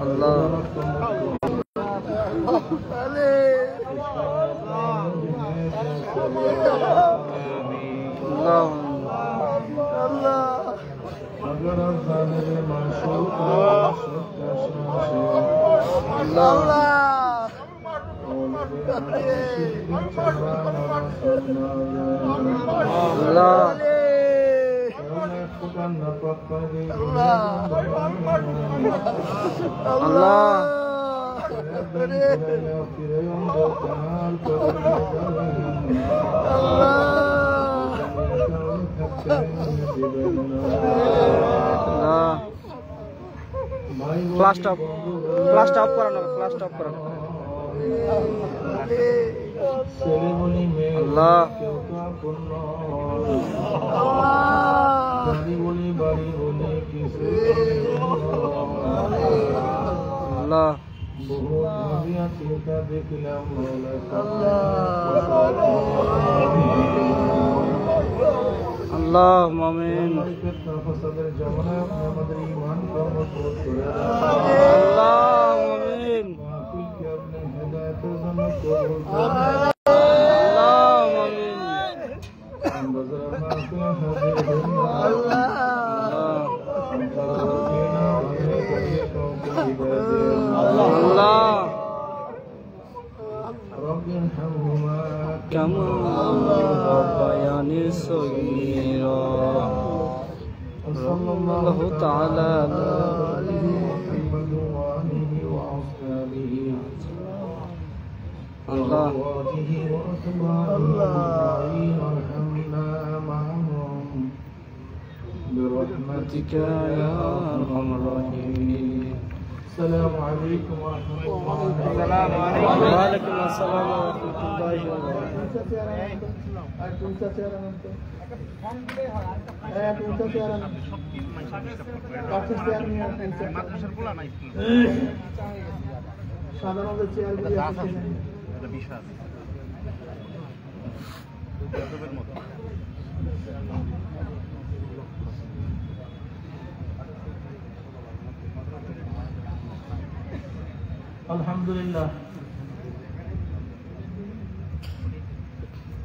الله Flash top করানো, flash top করানো। আল্লাহ আল্লাহ আল্লাহ আমিন كما ربياني صغيرا صلى الله تعالى على محمد وآله وأصحابه الله وارحمنا معهم برحمتك يا أرحم الراحمين. السلام عليكم ورحمة الله وبركاته. وعليكم السلام ورحمة الله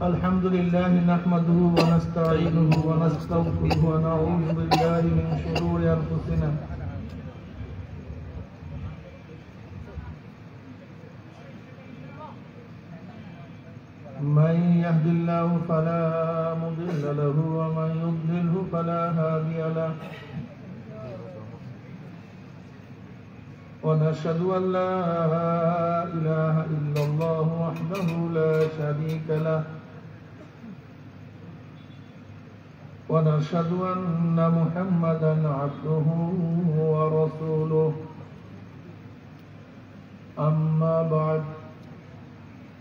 الحمد لله نحمده ونستعينه ونستغفره ونعوذ بالله من شرور أنفسنا من يهد الله فلا مضل له ومن يضلله فلا هادي له ونشهد أن لا إله إلا الله وحده لا شريك له ونشهد أن محمدا عبده ورسوله أما بعد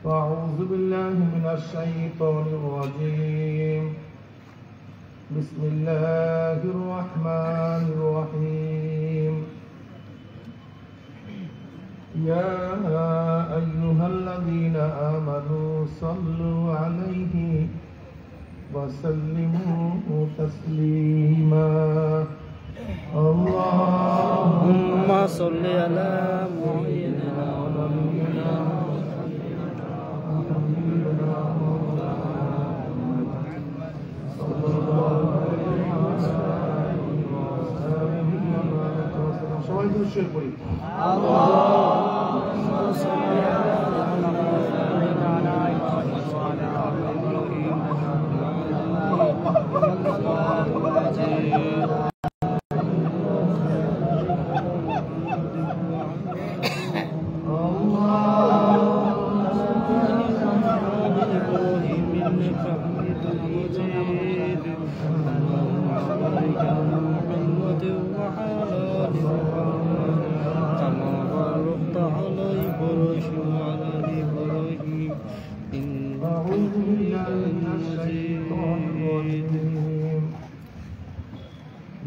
فأعوذ بالله من الشيطان الرجيم بسم الله الرحمن الرحيم يا أيها الذين آمنوا صلوا عليه وسلموا تسليما اللهم صل على محمد সবাই দুরূদ পড়ি اللهم صل على محمد وعلى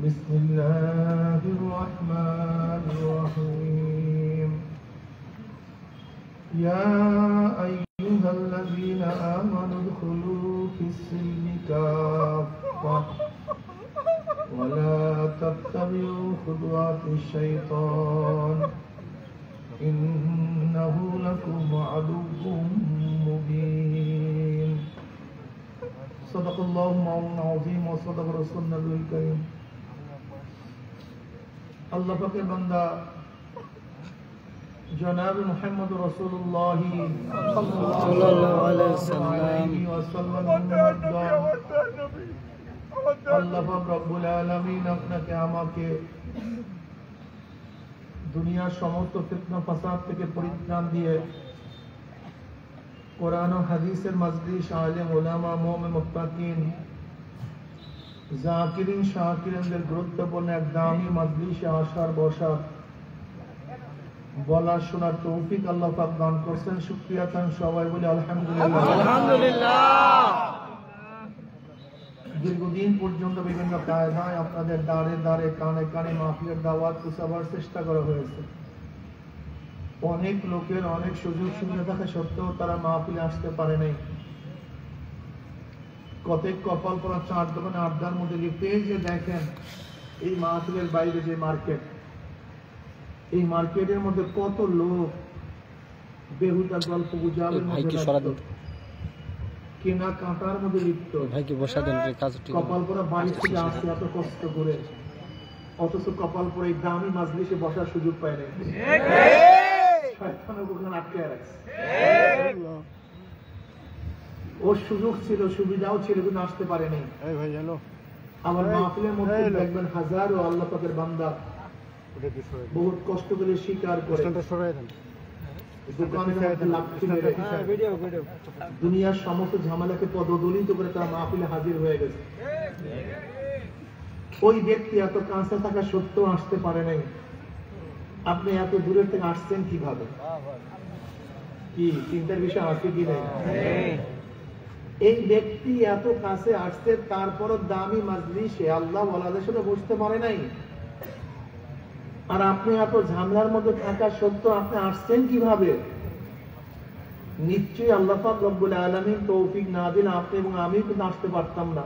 بسم الله الرحمن الرحيم يا أيها الذين آمنوا ادخلوا في السلم كافة ولا تتبعوا خطوات الشيطان إنه لكم عدو مبين صدق الله مولانا العظيم وصدق رسولنا الكريم আল্লাহ পাকের বান্দা জনাব মুহাম্মদ রাসূলুল্লাহ সাল্লাল্লাহু আলাইহি ওয়াসাল্লাম আল্লাহ পাক রব্বুল আলামিন আপনাকে আমাকে দুনিয়ার সমস্ত ফিতনা ফাসাদ থেকে পরিত্রাণ দিয়ে কোরআন ও হাদিসের মজলিস আলেম উলামা মুমিন মুত্তাকিন জাকিরিন শাকিরিনদের গুরুত্বপূর্ণ এক দামি মজলিসে আসার বসার বলা শোনার তৌফিক আল্লাহ পাক দান করেছেন শুকরিয়া চান সবাই বলে আলহামদুলিল্লাহ আলহামদুলিল্লাহ দীর্ঘদিন পর্যন্ত বিভিন্ন কায়দায় আপনাদের দ্বারে দ্বারে কানে কানে মাহফিলের দাওয়াত পৌঁছাবার চেষ্টা করা হয়েছে অনেক লোকের অনেক সুযোগ সুবিধা থাকা সত্ত্বেও তারা মাহফিলে আসতে পারে নাই কতক কপাল পরা চার দোকানে আড্ডার মধ্যে লিখতে যে দেখেন এই মাহফিলের বাইরে যে মার্কেট এই মার্কেটের মধ্যে কত লোক বেহুদা গল্প গুজবের মধ্যে কেনা কাটার মধ্যে লিপ্ত কপাল পরা বাড়ি থেকে আসতে এত কষ্ট করে অথচ কপাল পরে দামি মাজলিসে বসার সুযোগ পায় নাই আটকে রাখছে ওর সুযোগ ছিল সুবিধাও ছিল কিন্তু আসতে পারেনি আমার মাহফিলের মধ্যে দেখবেন হাজারো আল্লাহ পাকের বান্দা বহুত কষ্ট করে স্বীকার করে দুনিয়ার সমস্ত ঝামেলাকে পদদলিত করে তারা মাহফিলে হাজির হয়ে গেছে ওই ব্যক্তি এত কাছে থাকা সত্ত্বেও আসতে পারে নাই আপনি এত দূরের থেকে আসছেন কিভাবে কি চিন্তার বিষয় আছে কি নাই এই ব্যক্তি এত কাছে আসছে তারপরও দামি মাজলিসে আল্লাহ ওয়ালাদের সাথে বসতে পারে নাই আর আপনি এত ঝামেলার মধ্যে থাকা সত্ত্বেও আপনি আসছেন কিভাবে নিশ্চয়ই আল্লাহ পাক রব্বুল আলামিন তৌফিক না দিলে আপনি এবং আমি কিন্তু আসতে পারতাম না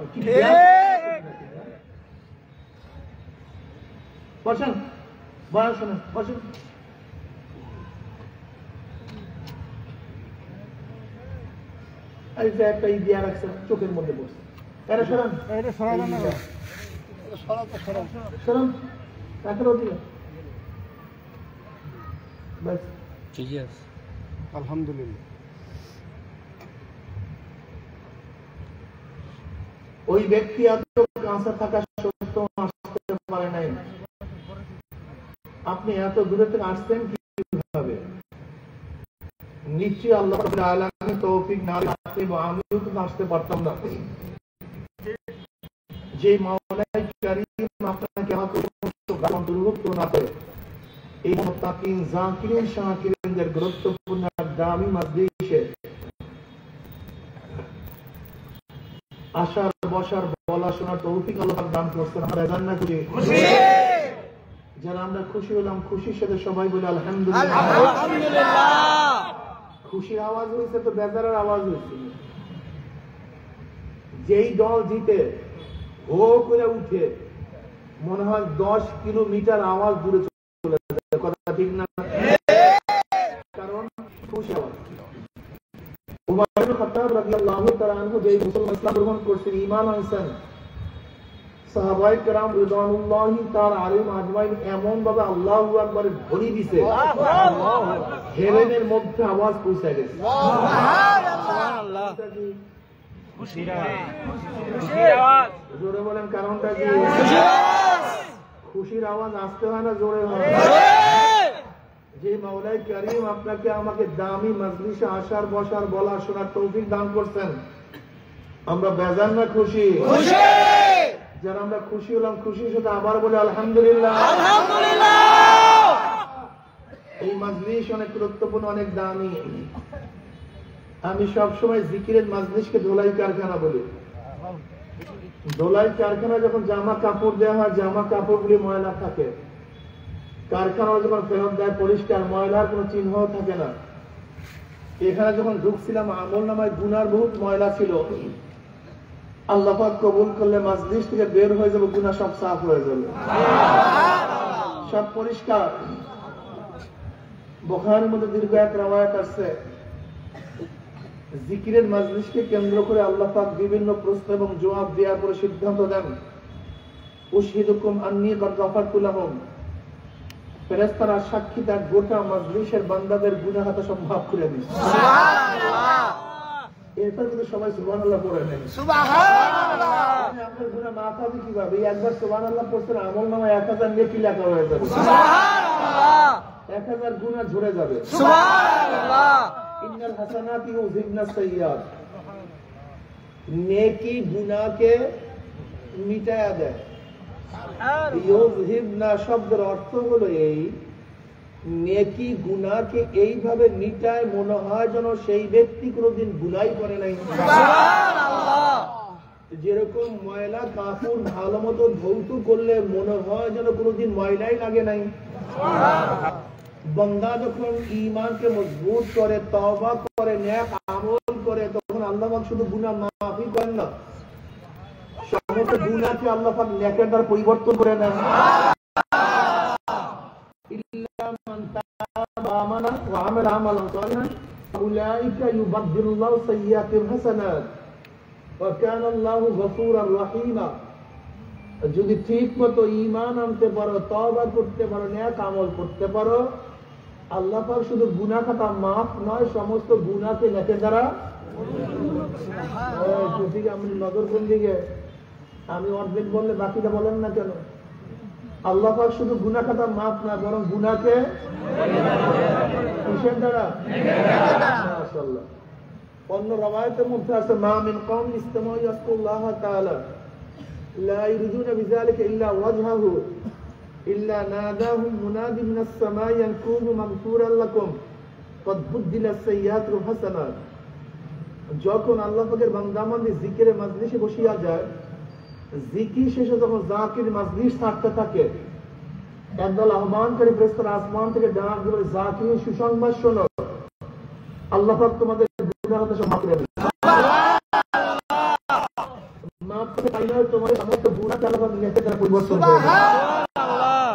বসেন বসেন বসেন একটা ইদিয়া রাখছে চোখের মধ্যে বসে এটা সরান সরান রাখলো দিলে বাস ঠিক আছে আলহামদুলিল্লাহ ওই ব্যক্তি এত কাছে থাকা সত্ত্বেও আসতে পারে নাই আপনি এত দূরে থেকে আসছেন কিভাবে নিশ্চয়ই আল্লাহ রাব্বুল আলামিন তৌফিক না দিলে আমিও তো আসতে পারতাম না যে মাওলাই কারীম আপনাকে অন্তর্ভুক্ত না করে এই মুত্তাকিন জাকিরিন শাকিরিনদের গুরুত্বপূর্ণ দামি মজলিসে আসার বসার বলা শোনার তৌফিক আল্লাহ পাক দান করেছেন আমরা জান্নাত খুশি যারা আমরা খুশি হলাম খুশির সাথে সবাই বলে আলহামদুলিল্লাহ আলহামদুলিল্লাহ খুশির আওয়াজ হয়েছে তো বেজারের আওয়াজ হয়েছে যেই দল জিতে হো করে উঠে মনে হয় 10 কিলোমিটার আওয়াজ দূরে চলে যায় কথা ঠিক না কারণ খুশি আওয়াজ উমর ইবনে খাত্তাব রাদিয়াল্লাহু তাআলা আনহু যেই মুসলমান ইসলাম গ্রহণ করছেন ঈমান আনছেন সাহাবায়ে কেরাম রিদওয়ানুল্লাহি তাআলা আলাইহিম আজমাইন এমন ভাবে আল্লাহু আকবার ধ্বনি দিছে হেভেনের মধ্যে আওয়াজ পৌঁছে গেছে সুবহানাল্লাহ খুশির আওয়াজ জোরে বলেন কারণটা কি খুশির আওয়াজ আসতে হয় না জোরে হয় যে মাওলাই কারীম আপনাকে আমাকে দামি মজলিসে আসার বসার বলা শোনার তৌফিক দান করছেন আমরা বেজান না খুশি খুশি যারা আমরা খুশি হলাম খুশির সাথে আবার বলে আলহামদুলিল্লাহ আলহামদুলিল্লাহ এই মজলিস অনেক গুরুত্বপূর্ণ অনেক দামি আমি সব সময় জিকিরের মজলিসকে ধোলাই কারখানা বলি ধোলাই কারখানা যখন জামা কাপড় দেওয়া হয় জামা কাপড়গুলি ময়লা থাকে কারখানা যখন ফেরত দেয় পরিষ্কার ময়লার কোনো চিহ্ন থাকে না এখানে যখন ঢুকছিলাম আমলনামায় গুনার বহুত ময়লা ছিল আল্লাহ পাক কবুল করলে মজলিস থেকে বের হয়ে যাবে গুনাহ সব সাফ হয়ে যাবে সব পরিষ্কার বুখারীর মধ্যে দীর্ঘ এক রাওয়ায়াত আছে, জিকিরের মাজলিসকে কেন্দ্র করে আল্লাহ পাক বিভিন্ন প্রশ্ন এবং জবাব দেওয়ার পরে সিদ্ধান্ত দেন, উশহিদুকুম আন্নী ক্বাদ গাফারতু লাহুম, ফেরেশতারা সাক্ষী দেন গোটা মাজলিসের বান্দাদের গুনাহ খাতা সব মাফ করে দিই। সুবহানাল্লাহ। এরপর কিন্তু সবাই সুবহানাল্লাহ পড়ে নেন। সুবহানাল্লাহ। আপনার গুনাহ মাফ হবে কিভাবে? একবার সুবহানাল্লাহ পড়ছেন, আমলনামায় 1000 নেকি লেখা হয়ে যাবে। সুবহানাল্লাহ। 1000 গুনাহ ঝরে যাবে। সুবহানাল্লাহ। ইন্নাল হাসানাতি ইউযিবনাস সাইয়্যাত, নেকি গুনাহকে মিটায়া দেয়। ইউযিবনা শব্দের অর্থ হলো এই, নেকি গুনাহকে এইভাবে মিটায় মনে হয় যেন সেই ব্যক্তি কোনোদিন গুনাহ করে নাই। সুবহানাল্লাহ। যেরকম ময়লা কাপড় ভালো মতো ধৌত করলে মনে হয় যেন কোনোদিন ময়লাই লাগে নাই। বান্দা যখন ঈমানকে মজবুত করে, তওবা করে, নেক আমল করে, তখন আল্লাহ পাক শুধু গুনাহ মাফই করেন না, সমস্ত গুনাহকে আল্লাহ পাক নেকের দ্বারা পরিবর্তন করে নেন। ইল্লা মান তাবা ওয়া আমানা ওয়া আমালা আমালান সালিহান উলাইকা ইউবাদদিলুল্লাহু সাইয়্যাতিহিম হাসানাত ওয়া কানা আল্লাহু গফুরার রহিমা। যদি ঠিক মতো ঈমান আনতে পারো, তওবা করতে পারো, নেক আমল করতে পারো, আল্লাহ পাক শুধু গুনাহ খাতা মাফ নয়, সমস্ত গুনাহকে নেকের দ্বারা। ঠিক, আমি নজর কোন দিকে? আমি অর্ধেক বললে বাকিটা বলেন না কেন? আল্লাহ পাক শুধু গুনাহ খাতা মাফ না, বরং গুনাহকে কিসের দ্বারা? মাশাআল্লাহ। অন্য রাওয়ায়াতের মধ্যে আছে, মা মিন কওমিন ইসতামাউ ইয়াসকুল্লাহ তাআলা লা ইউরিদুনা বিযালিকা ইল্লা ওয়াজহাহু ইল্লা নাদাহুম মুনাদি মিনাস সামাই আন কুনু মাগফুরান লাকুম ক্বাদ বুদ্দিলাস সাইয়্যাতু হাসানাত। যখন আল্লাহ পাকের বান্দাবান্দি জিকিরে মাজলিসে বসিয়া যায়, জিকির শেষে যখন জাকির মাজলিস থাকতে থাকে, একদল আহ্বানকারী ফেরেশতারা আসমান থেকে ডাক দিয়ে বলে, জাকির সুসংবাদ শোনো, আল্লাহ পাক তোমাদের গুনাহ খাতা সব মাফ করে দেন। মাফ করে পাইলে তোমাদের সমস্ত গুনাহকে আল্লাহ পাক নেকের দ্বারা পরিবর্তন করে দেন। সুবহানাল্লাহ।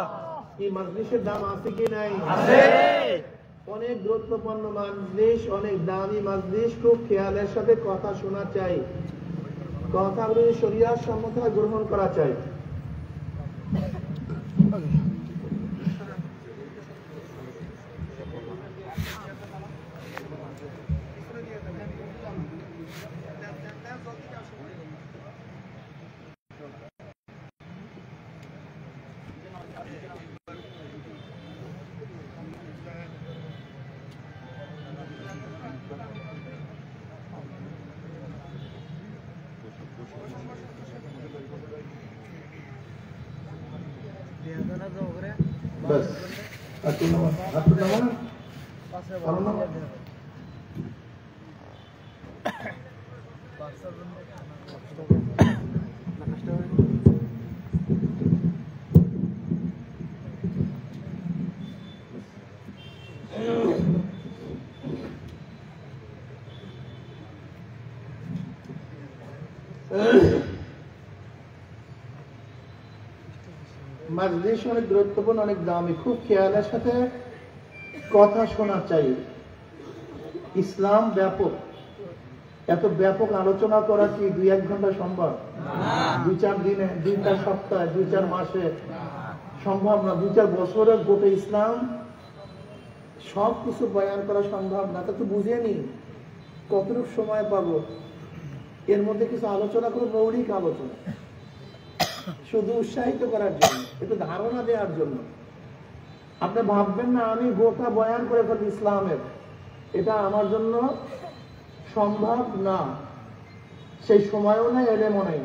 এই মাজলিসের দাম আছে কি নাই? আছে। অনেক গুরুত্বপূর্ণ মাজলিস, অনেক দামি মাজলিস, খুব খেয়ালের সাথে কথা শোনা চাই, কথাগুলি শরিয়াত সম্মতভাবে গ্রহণ করা চাই। बस মাজলিস অনেক গুরুত্বপূর্ণ, অনেক দামি, খুব খেয়ালের সাথে কথা শোনা চাই। ইসলাম ব্যাপক, এত ব্যাপক আলোচনা করা কি 2-1 ঘন্টা সম্ভব? 2-4 দিনে, 2-4 সপ্তাহে, 2-4 মাসে সম্ভব না। 2-4 বছরে গোটা ইসলাম সব কিছু বয়ান করা সম্ভব না। তা তো বুঝিয়ে নি কতটুকু সময় পাবো। এর মধ্যে কিছু আলোচনা করবো, মৌলিক আলোচনা, শুধু উৎসাহিত করার জন্য, একটু ধারণা দেওয়ার জন্য। আপনি ভাববেন না আমি গোটা বয়ান করে ফেলি ইসলামের, এটা আমার জন্য সম্ভব না, সেই সময়ও নাই, এলেমও নাই।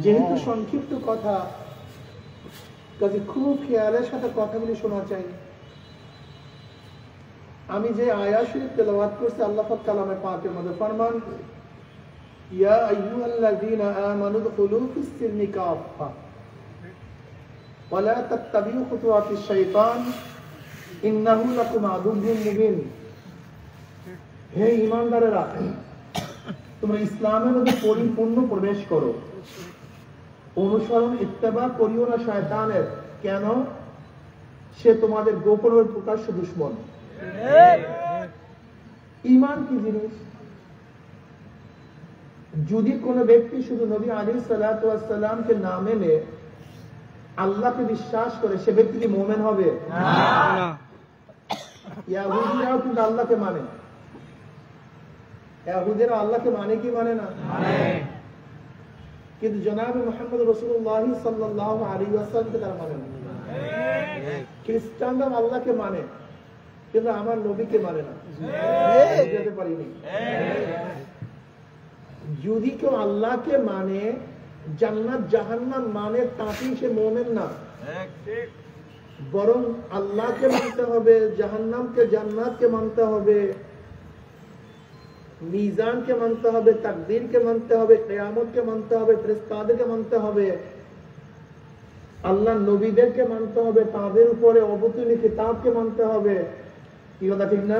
যেহেতু সংক্ষিপ্ত কথা, কাজে খুব খেয়ালের সাথে কথাগুলি শোনা চাই। আমি যে আয়াত শরীফ তেলাওয়াত করছি, আল্লাহ পাক কালামে পাকের মধ্যে ফরমান, ইয়া আইয়ুহাল্লাযীনা আমানু দুখুলু ফিস-সিলমি কাফা ওয়া লা তাত্তাবিউ খুতুওয়াতিশ শাইতান ইন্নাহু লাকুম আদুউউম মুবিন। হে ঈমানদারেরা, তোমরা ইসলামের মধ্যে পরিপূর্ণ প্রবেশ করো, অনুসরণ ইত্তেবা করিও না শয়তানের। কেন? সে তোমাদের গোপন ও প্রকাশ্য দুশ্মন। ঈমান কি জিনিস? যদি কোন ব্যক্তি শুধু নবী আলাইহিস সালাতু ওয়াস সালামকে না মেনে আল্লাহকে বিশ্বাস করে, সে ব্যক্তি কি মুমিন হবে? না। ইহুদিরাও কিন্তু আল্লাহকে মানে। ইহুদিরা আল্লাহকে মানে কি মানে না? মানে। কিন্তু জনাব মুহাম্মদ রাসূলুল্লাহ সাল্লাল্লাহু আলাইহি ওয়াসাল্লামকে তারা মানে না। খ্রিস্টানরা আল্লাহকে মানে, কিন্তু আমার নবীকে মানে না। বুঝতে পারিনি। যদি কেউ আল্লাহকে মানে, জান্নাত জাহান্নাম মানে, তাতে সে মুমিন না। বরং আল্লাহকে মানতে হবে, জাহান্নামকে জান্নাতকে মানতে হবে, মিজানকে মানতে হবে, তাকদীরকে মানতে হবে, কিয়ামতকে মানতে হবে, ফেরেশতাদেরকে মানতে হবে, আল্লাহ নবীদেরকে মানতে হবে, তাদের উপরে অবতীর্ণ কিতাবকে মানতে হবে। কি কথা ঠিক না?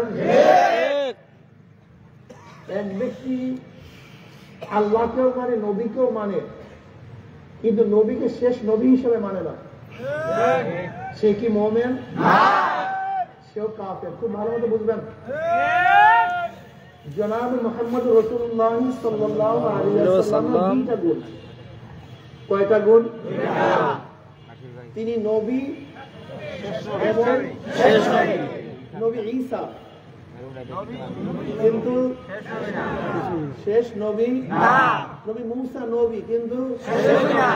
এক ব্যক্তি আল্লাহকেও মানে, নবীকেও মানে, কিন্তু নবীকে শেষ নবী হিসেবে মানে না, সে কি মুমিন? সেও কাফের। খুব ভালো মতো বুঝবেন। জনাব মুহাম্মদ রাসূলুল্লাহ সাল্লাল্লাহু আলাইহি ওয়াসাল্লামের দুইটা গুণ। কয়টা গুণ? তিনি নবী এবং শেষ নবী। নবী ঈসা কিন্তু শেষ নবী না। নবী মুসা নবী কিন্তু শেষ না।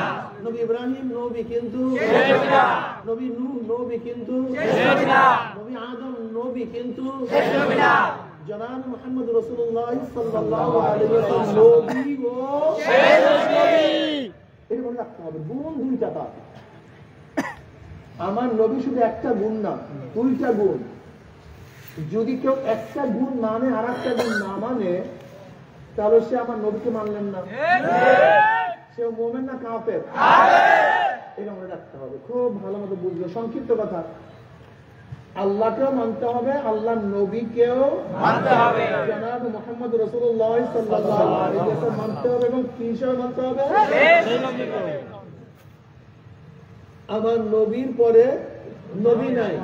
নবী ইব্রাহিম নবী কিন্তু শেষ না। নবী নূহ নবী কিন্তু শেষ না। নবী আদম নবী কিন্তু শেষ না। জনাব মুহাম্মদ রাসূলুল্লাহ সাল্লাল্লাহু আলাইহি ওয়াসাল্লাম নবী ও শেষ নবী। এটা মনে রাখতে হবে। গুণ দুইটা তার। আমার নবী শুধু একটা গুণ না, দুইটা গুণ। যদি কেউ একটা গুণ মানে আর একটা গুণ না মানে, তাহলে সে আমার নবীকে মানলেন না, সে মুমিন না কাফের? এটা মনে রাখতে হবে, খুব ভালো মতো বুঝবে। সংক্ষিপ্ত কথা, আল্লাহকেও মানতে হবে, আল্লাহ নবীকেও মানতে হবে, জনাব মুহাম্মদ রাসূলুল্লাহ সাল্লাল্লাহু আলাইহি ওয়াসাল্লাম মানতে হবে, এবং কি হিসেবে মানতে হবে? আমার নবীর পরে নবী নাই।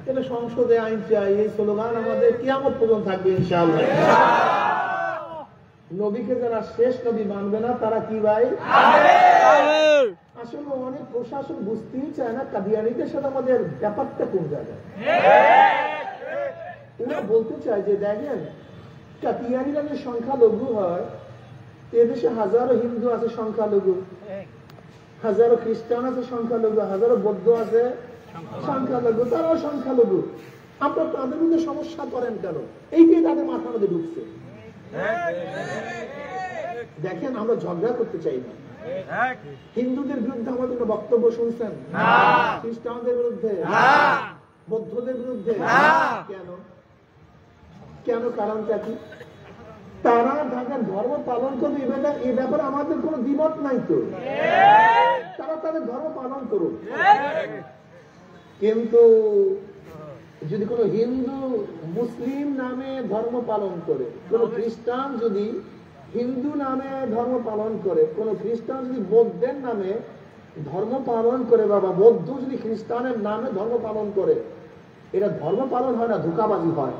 এটা সংসদে আইন চাই, এই স্লোগান আমাদের কিয়ামত পর্যন্ত থাকবে ইনশাআল্লাহ। নবীকে যারা শেষ নবী মানবে না, তারা কি ভাই? আসলে অনেক প্রশাসন বুঝতেই চায় না কাদিয়ানীদের সাথে আমাদের ব্যাপারটা কোন জায়গায়। ওরা বলতে চায় যে দেখেন, কাদিয়ানীরা যে সংখ্যালঘু হয়, এদেশে হাজারো হিন্দু আছে সংখ্যালঘু, হাজারো খ্রিস্টান আছে সংখ্যালঘু, হাজারো বৌদ্ধ আছে সংখ্যালঘু, তারাও সংখ্যালঘু। আপনারা তাদের মধ্যে সমস্যা করেন কেন? এইটাই তাদের মাথার মধ্যে ঢুকছে। দেখেন, আমরা ঝগড়া করতে চাই না। হিন্দুদের বিরুদ্ধে আমাদের কোনো বক্তব্য শুনছেন? খ্রিস্টানদের বিরুদ্ধে, বৌদ্ধদের বিরুদ্ধে। কেন? কেন? কারণটা কি? তারা তাদের ধর্ম পালন করবে, এ ব্যাপারে আমাদের কোনো দ্বিমত নাই তো। তারা তাদের ধর্ম পালন করুক। কিন্তু যদি কোনো হিন্দু মুসলিম নামে ধর্ম পালন করে, কোন খ্রিস্টান যদি হিন্দু নামে ধর্ম পালন করে, কোন খ্রিস্টান যদি বৌদ্ধের নামে ধর্ম পালন করে, বাবা বৌদ্ধ যদি খ্রিস্টানের নামে ধর্ম পালন করে, এটা ধর্ম পালন হয় না, ধোঁকাবাজি হয়।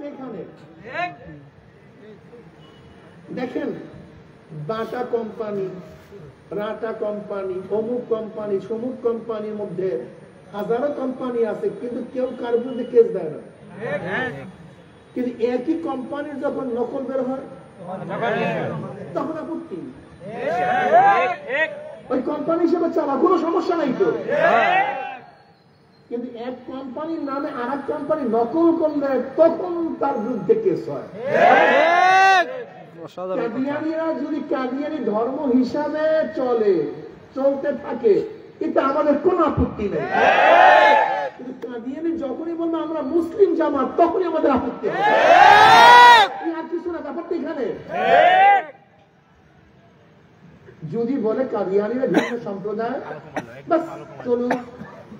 এখানে দেখেন, বাটা কোম্পানি, রাটা কোম্পানি, অমুক কোম্পানি, সমুক কোম্পানির মধ্যে হাজারো কোম্পানি আছে, কিন্তু কেউ কার বিরুদ্ধে কেস দেয় না। কিন্তু একই কোম্পানির যখন নকল বের হয়, তখন আপত্তি। ওই কোম্পানি হিসেবে চালা, কোনো সমস্যা নাই তো। কিন্তু এক কোম্পানির নামে আর এক কোম্পানি নকল করলে তখন তার বিরুদ্ধে কেস হয়। কাদিয়ানীরা যদি কাদিয়ানী ধর্ম হিসাবে চলতে থাকে, কিন্তু আমাদের কোন আপত্তি নেই। কিন্তু কাদিয়ানী যখনই বলবে আমরা মুসলিম জামাত, তখনই আমাদের আপত্তি হবে। আর কিছু না, ব্যাপারটা এখানে। যদি বলে কাদিয়ানীরা ভিন্ন সম্প্রদায়, বাস চলুক,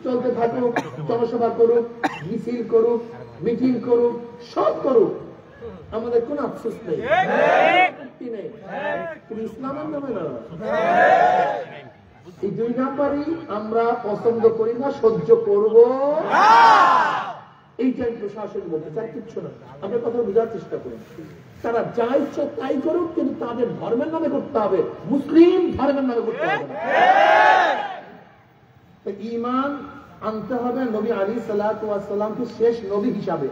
চলতে থাকুক, জনসভা করুক, মিছিল করুক, মিটিং করুক, সব করুক, আমাদের কোন আফসোস নেই, আপত্তি নেই। কিন্তু ইসলামের নামে না। এই দুই নাম্বারই আমরা পছন্দ করি না, সহ্য করব এইটাই প্রশাসন বলতে চাই, কিচ্ছু না। আমরা কথা বোঝার চেষ্টা করুন। তারা যা ইচ্ছা তাই করুক, কিন্তু তাদের ধর্মের নামে করতে হবে, মুসলিম ধর্মের নামে করতে হবে না। ঈমান আনতে হবে নবী আলাইহিস সালাতু ওয়াস সালামকে শেষ নবী হিসাবে।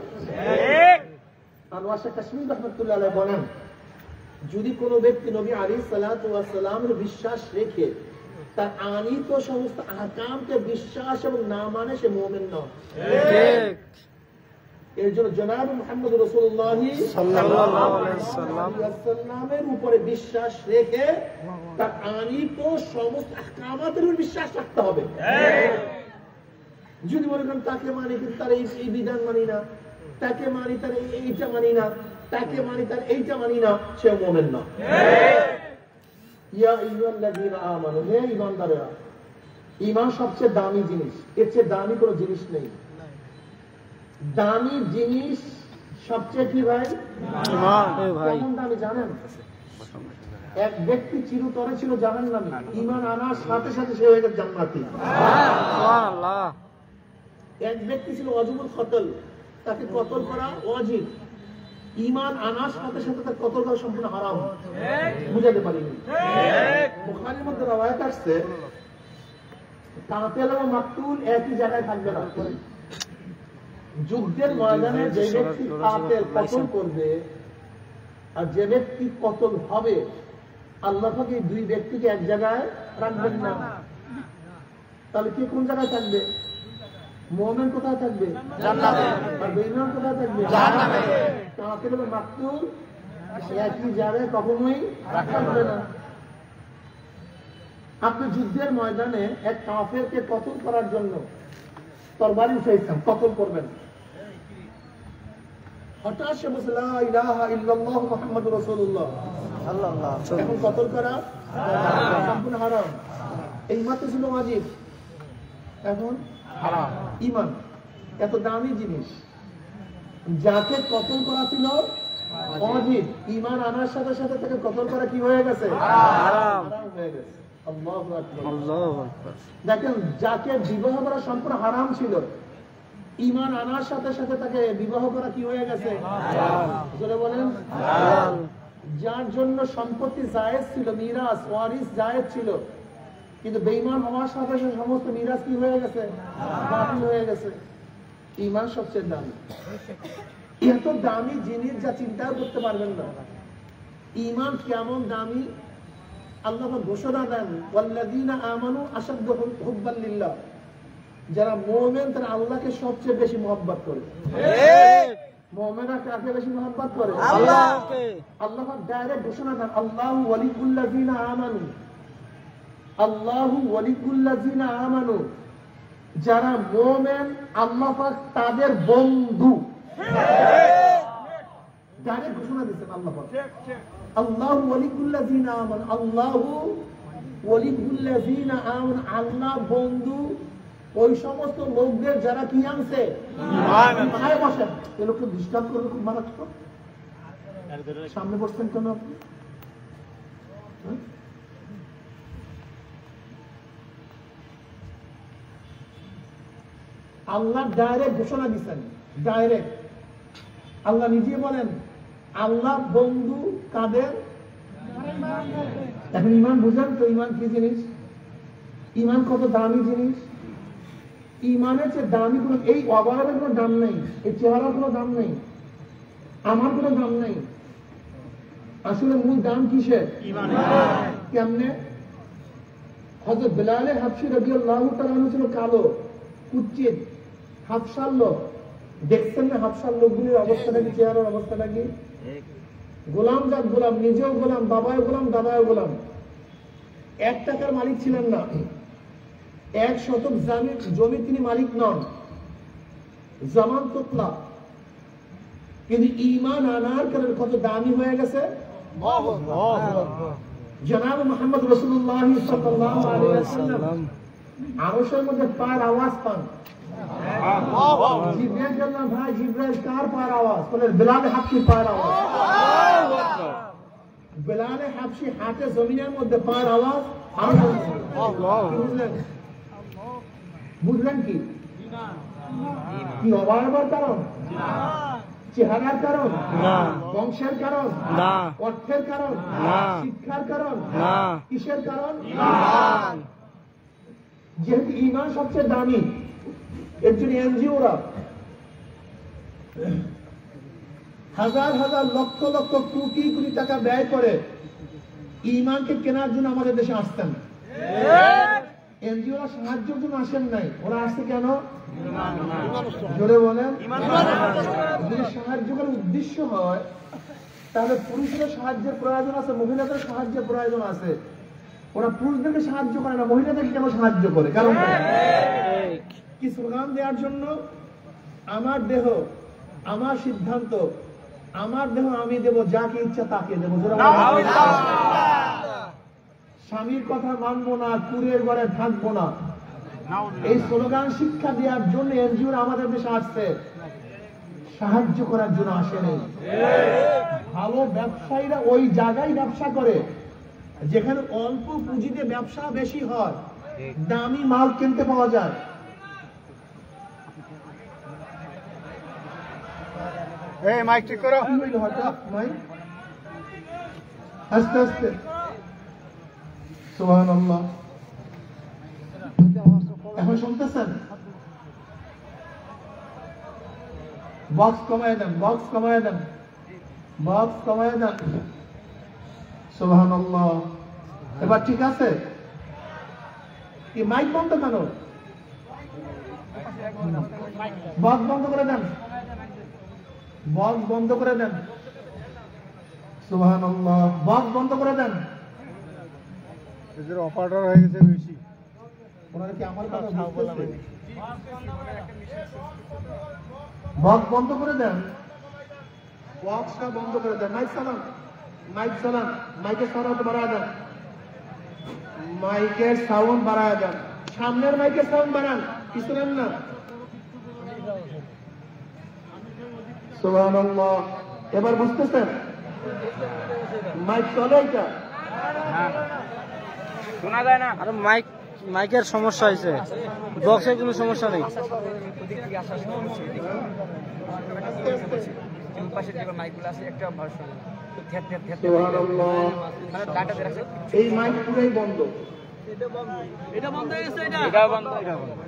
আনোয়ার শাহ কাশ্মীর রাহমাতুল্লাহ আলাইহি বলেন, যদি কোনো ব্যক্তি নবী আলাইহিস সালাতু ওয়াস সালামের বিশ্বাস রেখে তার আনিত সমস্ত আহকামকে বিশ্বাস এবং না মানে, সে মুমিন নয়। এর জন্য জনাব মুহাম্মদ রাসূলুল্লাহ সাল্লাল্লাহু আলাইহি ওয়াসাল্লামের উপরে বিশ্বাস রেখে তার আনিত সমস্ত আহকামাতের উপর বিশ্বাস রাখতে হবে। যদি মনে করেন তাকে মানি কিন্তু তার এই বিধান মানি না, তাকে মানি তার এইটা মানি না, তাকে মানি তার এইটা মানি না, সে মুমিন না। ইয়া আইয়ুহাল্লাযীনা আমানু, হে ঈমানদারেরা, ঈমান সবচেয়ে দামি জিনিস, এর চেয়ে দামি কোনো জিনিস নেই। দামি জিনিস সবচেয়ে কি ভাই? কেমন দামি জানেন? এক ব্যক্তি চিরতরে ছিল জাহান্নামী, ঈমান আনার সাথে সাথে সে হয়ে গেছে জান্নাতি। এক ব্যক্তি ছিল ওয়াজিবুল কতল, তাকে কতল করা ওয়াজিব, ঈমান আনার সাথে সাথে তার কতল করা সম্পূর্ণ হারাম। বুঝাতে পারিনি। বুখারীর মধ্যে রওয়ায়াত আসছে, কাতিল এবং মাকতুল একই জায়গায় থাকবে না। যুদ্ধের ময়দানে যে ব্যক্তি কাতিল কতল করবে আর যে ব্যক্তি কতল হবে, আল্লাহ পাক এই দুই ব্যক্তিকে এক জায়গায় রাখবেন না। তাহলে কে কোন জায়গায় থাকবে? মুমিন কোথায় থাকবে? জান্নাতে। আর বেঈমান কোথায় থাকবে? জাহান্নামে। কাতিল এবং মাকতুল একই জায়গায় কখনোই রাখা যাবে না। আপনি যুদ্ধের ময়দানে এক কাফেরকে কতল করার জন্য তরবারি উঠাইছেন, কতল করবেন, হঠাৎ সে বলছে লা ইলাহা ইল্লাল্লাহু মুহাম্মাদুর রাসূলুল্লাহ, এখন কতল করা সম্পূর্ণ হারাম। এই মাত্র ছিল ওয়াজিব, এখন হারাম। ঈমান এত দামি জিনিস, যাকে কতল করা ছিল ওয়াজিব, ঈমান আনার সাথে সাথে তাকে কতল করা কি হয়ে গেছে? হারাম হয়ে গেছে। আল্লাহু আকবার, আল্লাহু আকবার। দেখেন, যাকে বিবাহ করা সম্পূর্ণ হারাম ছিল, ঈমান আনার সাথে সাথে তাকে বিবাহ করা কি হয়ে গেছে? হারাম। জোরে বলেন হারাম। যার জন্য সম্পত্তি জায়েজ ছিল, মিরাস ওয়ারিস জায়েজ ছিল, কিন্তু বেঈমান হওয়ার সাথে সাথে সমস্ত মিরাস কি হয়ে গেছে? বাতিল হয়ে গেছে। ঈমান সবচেয়ে দামি, এত দামি জিনিস যা চিন্তাও করতে পারবেন না। ঈমান কেমন দামি আল্লাহ ঘোষণা দেন, ওয়াল্লাযীনা আমানু আশাদ্দু হুব্বান লিল্লাহ, যারা মুমিন তারা আল্লাহকে সবচেয়ে বেশি মহব্বত করে। মুমিনরা কাকে বেশি মহব্বত করে? আল্লাহকে। আল্লাহ ডাইরেক্ট ঘোষণা দেন, আল্লাহু ওয়ালিউল্লাযীনা আমানু, আল্লাহু ওয়ালিউল্লাযীনা আমানু, যারা মুমিন আল্লাহ পাক তাদের বন্ধু। ডাইরেক্ট ঘোষণা দিয়েছেন আল্লাহ পাক, আল্লাহু ওয়ালিউল্লাযীনা আমানু, আল্লাহু ওয়ালিউল্লাযীনা আমানু, আল্লাহ বন্ধু ওই সমস্ত লোকদের যারা কি আনছে? ঈমান। বসেন, এই লোককে ডিস্টার্ব করবে খুব মারাত্মক। সামনে বসছেন কেন আপনি? আল্লাহ ডাইরেক্ট ঘোষণা দিচ্ছেন, ডাইরেক্ট আল্লাহ নিজে বলেন আল্লাহ বন্ধু কাদের? এখন ঈমান বুঝেন তো, ঈমান কি জিনিস? ঈমান কত দামি জিনিস। ঈমানের চেয়ে দামি কোনো, এই অবয়বের কোনো দাম নেই, এই চেহারার কোনো দাম নেই, আমার কোনো দাম নেই। আসলে মূল দাম কিসের? কেমনে? হযরত বিলাল হাবশী রাদিয়াল্লাহু তাআলা আনহু ছিল কালো, কুচ্ছিত, হাবশার লোক। দেখছেন না হাবশার লোকগুলির অবস্থাটা কি, চেহারার অবস্থাটা কি? গোলাম জাত গোলাম, নিজেও গোলাম, বাবাও গোলাম, দাদাও গোলাম। 1 টাকার মালিক ছিলেন না, 1 শতক জমি তিনি মালিক নন, জামান তোতলা। কিন্তু ঈমান আনার কারণে কত দামি হয়ে গেছে। জনাব মুহাম্মদ রাসূলুল্লাহ সাল্লাল্লাহু আলাইহি ওয়াসাল্লাম আরশের মধ্যে পায়ের আওয়াজ পান। জিবরাইল বললেন, ভাই জিবরাইল কার পায়ের আওয়াজ? বলেন বিলাল হাবশীর পায়ের আওয়াজ। বিলাল হাবশী হাতে জমিনের মধ্যে পায়ের আওয়াজ বুঝলেন? বুঝলেন কি কি অবারবার কারণ? চেহারার কারণ না, বংশের কারণ না, অর্থের কারণ না, শিক্ষার কারণ না, কিসের কারণ? ঈমান। যেহেতু ঈমান সবচেয়ে দামি, এর জন্য এনজিওরা হাজার হাজার লক্ষ লক্ষ কোটি কোটি টাকা ব্যয় করে ঈমানকে কেনার জন্য আমাদের দেশে আসতেন। এনজিওরা সাহায্যের জন্য আসেন নাই, ওরা আসছে কেন? জোরে বলেন। যদি সাহায্য করার উদ্দেশ্য হয় তাহলে পুরুষদের সাহায্যের প্রয়োজন আছে, মহিলাদের সাহায্যের প্রয়োজন আছে। ওরা পুরুষদেরকে সাহায্য করে না, মহিলাদেরকে কেন সাহায্য করে? কারণ কি? স্লোগান দেওয়ার জন্য। আমার দেহ আমার সিদ্ধান্ত, আমার দেহ আমি দেব, যাকে ইচ্ছা তাকে দেবো। স্বামীর কথা মানবো না, কুড়ের ঘরে থাকবো না, এই স্লোগান শিক্ষা দেওয়ার জন্য এনজিওরা আমাদের দেশে আসছে, সাহায্য করার জন্য আসেনি। ভালো ব্যবসায়ীরা ওই জায়গায় ব্যবসা করে যেখানে অল্প পুঁজিতে ব্যবসা বেশি হয়, দামি মাল কিনতে পাওয়া যায়। মাইক ঠিক করো। হঠাৎ মাইক আস্তে আস্তে। সুবহানাল্লাহ। এখন শুনতেছেন? বক্স কমায় দেন, বক্স কমায় দেন, বক্স কমায় দেন। সুবহানাল্লাহ। এবার ঠিক আছে? কি মাইক বন্ধ কেন? বক্স বন্ধ করে দেন, বক্স বন্ধ করে দেন। সুবহানাল্লাহ। বক্স বন্ধ করে দেন। এদের অপারেটর হয়ে গেছে বেশি। ওনারা কি আমার কথা বুঝতেছে? বক্স বন্ধ করে দেন, বক্সটা বন্ধ করে দেন। মাইক চালান, মাইক চালান, মাইকের সাউন্ড বাড়ায় দেন, মাইকের সাউন্ড বাড়ায় দেন। সামনের মাইকের সাউন্ড বাড়ান, পিছনের না। সুবহানাল্লাহ। এবার বুঝতেছেন? মাইক চলে এটা? শোনা যায় না। আরে মাইকের সমস্যা হয়েছে, বক্সের কোনো সমস্যা নেই। এই মাইক পুরাই বন্ধ। এটা বন্ধ হয়ে গেছে, এটা বন্ধ, এটা বন্ধ।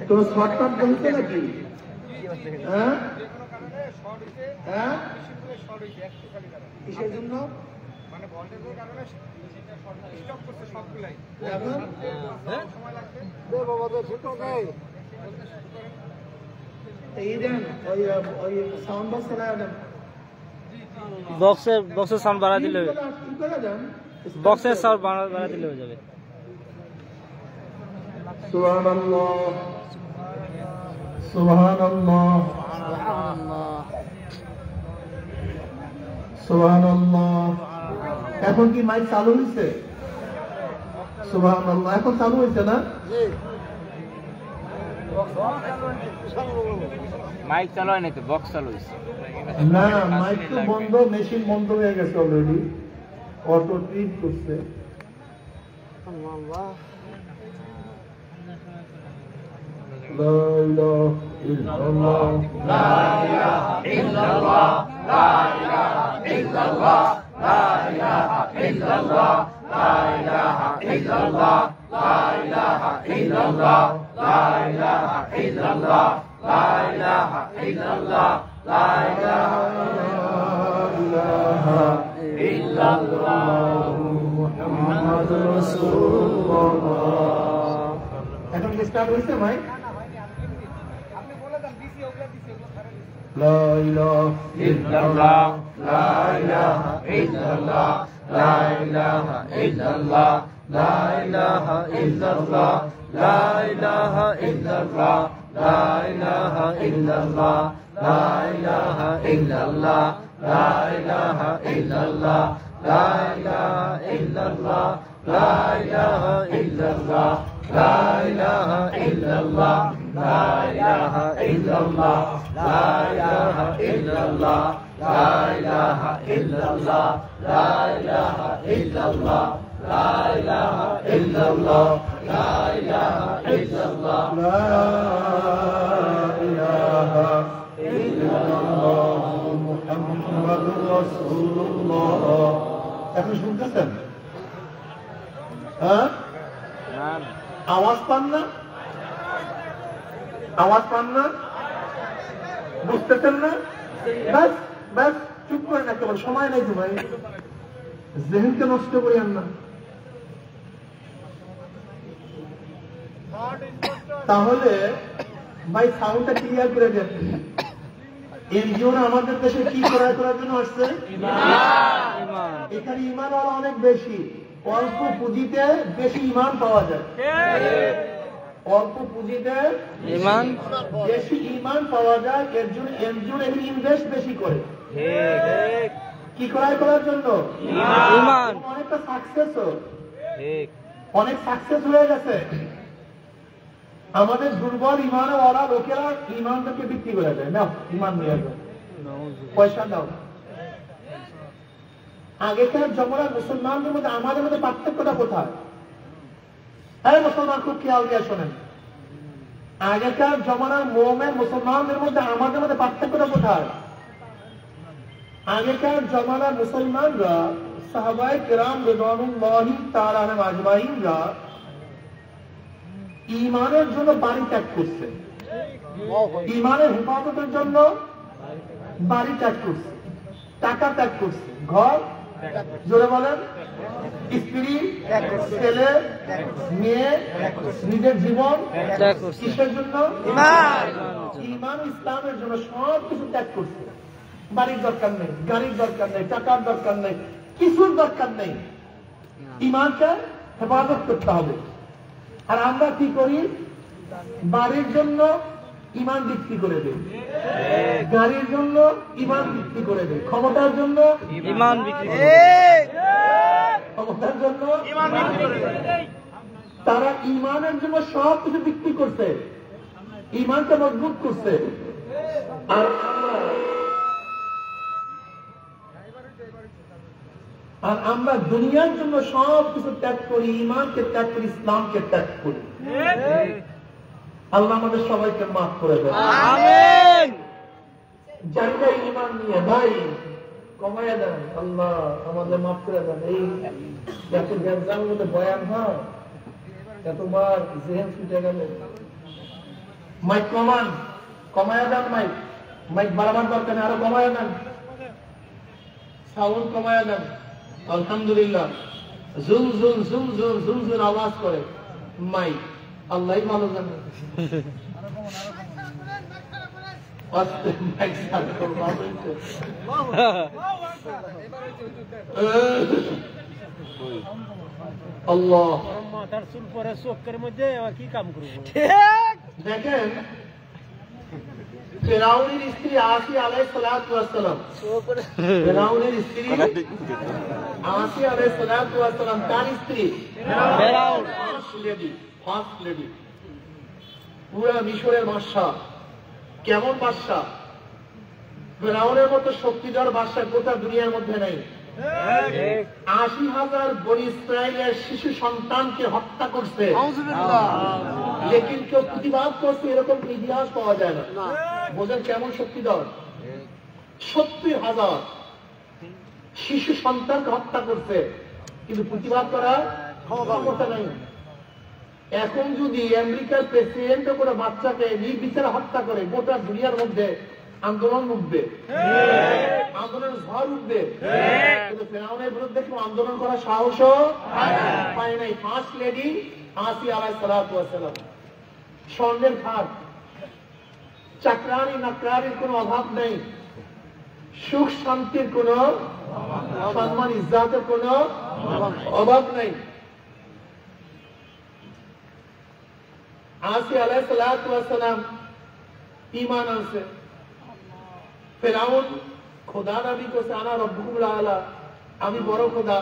তো শর্টকাট বলছে নাকি? হ্যাঁ হ্যাঁ, কিসের জন্য? এই দেন, ওই সাউন্ড বক্স চালায় দেন। বক্সের সাউন্ড বাড়া দিলে, বক্সের সাউন্ড বাড়া দিলে হয়ে যাবে। সুবহানাল্লাহ, সুবহানাল্লাহ, সুবহানাল্লাহ। এখন কি মাইক চালু হয়েছে? সুবহানাল্লাহ। এখন চালু হয়েছে না? মাইক চালু হয় নাকি, বক্স চালু হয়েছে? না, মাইক তো বন্ধ, মেশিন বন্ধ হয়ে গেছে অলরেডি, অটো ট্রিপ করছে। লা ইলাহা ইল্লাল্লাহ, লা ইলাহা ইল্লাল্লাহ, লা ইলাহা ইল্লাল্লাহ, লা ইলাহা ইল্লাল্লাহ, লা ইলাহা ইল্লাল্লাহ, লা ইলাহা ইল্লাল্লাহ, লা ইলাহা ইল্লাল্লাহ, লা ইলাহা ইল্লাল্লাহ, লা ইলাহা ইল্লাল্লাহ, মুহাম্মাদুর রাসূলুল্লাহ। এখন কি স্টার্ট হইছে ভাই? লা ইলাহা ইল্লাল্লাহ, লা ইলাহা ইল্লাল্লাহ, লা ইলাহা ইল্লাল্লাহ, লা ইলাহা ইল্লাল্লাহ, লা ইলাহা ইল্লাল্লাহ, লা ইলাহা ইল্লাল্লাহ, লা ইলাহা ইল্লাল্লাহ, লা ইলাহা ইল্লাল্লাহ, লা ইলাহা ইল্লাল্লাহ, লা ইলাহা ইল্লাল্লাহ, লা ইলাহা ইল্লাল্লাহ, লা ইলাহা ইল্লাল্লাহ, লা ইলাহা ইল্লাল্লাহ, লা ইলাহা ইল্লাল্লাহ, লা ইলাহা ইল্লাল্লাহ, লা ইলাহা ইল্লাল্লাহ, লা ইলাহা ইল্লাল্লাহ, লা ইলাহা ইল্লাল্লাহ মুহাম্মাদুর রাসূলুল্লাহ। এখন শুনতেছেন? হ্যাঁ, আওয়াজ পান না? আওয়াজ পান না? বুঝতেছেন না? ব্যাস ব্যাস, চুপ করেন একেবারে, সময় নাই তো ভাই, জেহেনকে নষ্ট করিয়েন না। তাহলে ভাই সাউন্ডটা ক্লিয়ার করে দেন। এনজিওরা আমাদের দেশে কি ক্রয় করার জন্য আসছে? এখানে ইমান আরো অনেক বেশি, অল্প পুঁজিতে বেশি ইমান পাওয়া যায়। অল্প পুঁজিতে ইমান বেশি ইমান পাওয়া যায়, এর জন্য এনজিও এখানে ইনভেস্ট বেশি করে। কি ক্রয় করার জন্য? ইমান। অনেকটা সাকসেস, অনেক সাকসেস হয়ে গেছে। আমাদের দুর্বল ইমান ওরা লোকেরা ইমানটাকে বিক্রি করে দেয়, না ইমান নিয়ে যায়, পয়সা দাও। আগেকার জমানা মুসলমানদের মধ্যে আমাদের মধ্যে পার্থক্যটা কোথায়? হ্যাঁ মুসলমান, খুব খেয়াল দিয়ে শোনেন। আগেকার জমানার মুমিন মুসলমানদের মধ্যে আমাদের মধ্যে পার্থক্যটা কোথায়? আগেকার জমানার মুসলমানরা সাহাবায়ে কেরাম রিদওয়ানুল্লাহি তাআলা আলাইহিম আজমাইনরা ইমানের জন্য বাড়ি ত্যাগ করছে, ইমানের হেফাজতের জন্য বাড়ি ত্যাগ করছে, টাকা ত্যাগ করছে, ঘর, জোরে বলেন, স্ত্রী, ছেলে, মেয়ে, নিজের জীবন, কিসের জন্য? ইমান ইসলামের জন্য সব কিছু ত্যাগ করছে। বাড়ির দরকার নেই, গাড়ির দরকার নেই, টাকার দরকার নেই, কিছুর দরকার নেই, ইমানকে হেফাজত করতে হবে। আর আমরা কি করি? বাড়ির জন্য ইমান বিক্রি করে দেই, গাড়ির জন্য ইমান বিক্রি করে দেই, ক্ষমতার জন্য ইমান বিক্রি ক্ষমতার জন্য ইমান বিক্রি করে দেই। তারা ইমানের জন্য সব কিছু বিক্রি করছে, ইমানকে মজবুত করছে। আর আমরা দুনিয়ার জন্য সব কিছু ত্যাগ করি, ইমানকে ত্যাগ করি, ইসলামকে ত্যাগ করি। আল্লাহ আমাদের সবাইকে মাফ করে দেন, আমিন। যারা ইমান নিয়ে ভাই কমাইয়া দেন, আল্লাহ আমাদের মাফ করে দেন। এই যত গ্যাঞ্জামের মধ্যে বয়ান হয়, এতবার জেহেন ছুটে গেল। মাইক কমান, কমাইয়া দেন, মাইক মাইক বাড়াবার দরকার নেই, আরো কমাইয়া দেন, সাউন্ড কমাইয়া দেন। আলহামদুলিল্লাহ, zoom zoom zoom zoom zoom zoom আওয়াজ করে মাইক, আল্লাহ ভালো জানে। আল্লাহ দেখেন, ফেরাউনের স্ত্রী আসি আলাইহিস সালাতু ওয়াস সালাম, ফেরাউনের স্ত্রী আসি আলাইহিস সালাতু ওয়াস সালাম, তার স্ত্রী ফেরাউন, ফার্স্ট লেডি, পুরা মিশরের বাদশা। কেমন বাদশা? ফেরাউনের মতো শক্তিধর বাদশা গোটা দুনিয়ার মধ্যে নেই। ৮০,০০০ বনি ইসরায়েলের শিশু সন্তানকে হত্যা করছে, লেকিন কেউ প্রতিবাদ করছে এরকম ইতিহাস পাওয়া যায় না। বোঝেন কেমন শক্তিধর? ৭০,০০০ শিশু সন্তানকে হত্যা করছে, কিন্তু প্রতিবাদ করার ক্ষমতা নাই। এখন যদি আমেরিকার প্রেসিডেন্ট কোনো বাচ্চাকে নির্বিচারে হত্যা করে, গোটা দুনিয়ার মধ্যে আন্দোলন উঠবে, আন্দোলনের ঝড় উঠবে। কিন্তু ফেরাউনের বিরুদ্ধে কেউ আন্দোলন করার সাহসও পায় নাই। ফার্স্ট লেডি আসি আলাইহিস সালাতু ওয়াস সালাম, স্বর্ণের খাট, চাকরানি নাকরানির কোনো অভাব নেই, সুখ শান্তির কোনো, সম্মান ইজ্জতের কোনো অভাব নেই। আসি আলাইহিস সালাতু ওয়াস সালাম ঈমান আনছে। ফেরাউন খোদা দাবি করছে, আনা রব্বুকুল আলা, আমি বড় খোদা।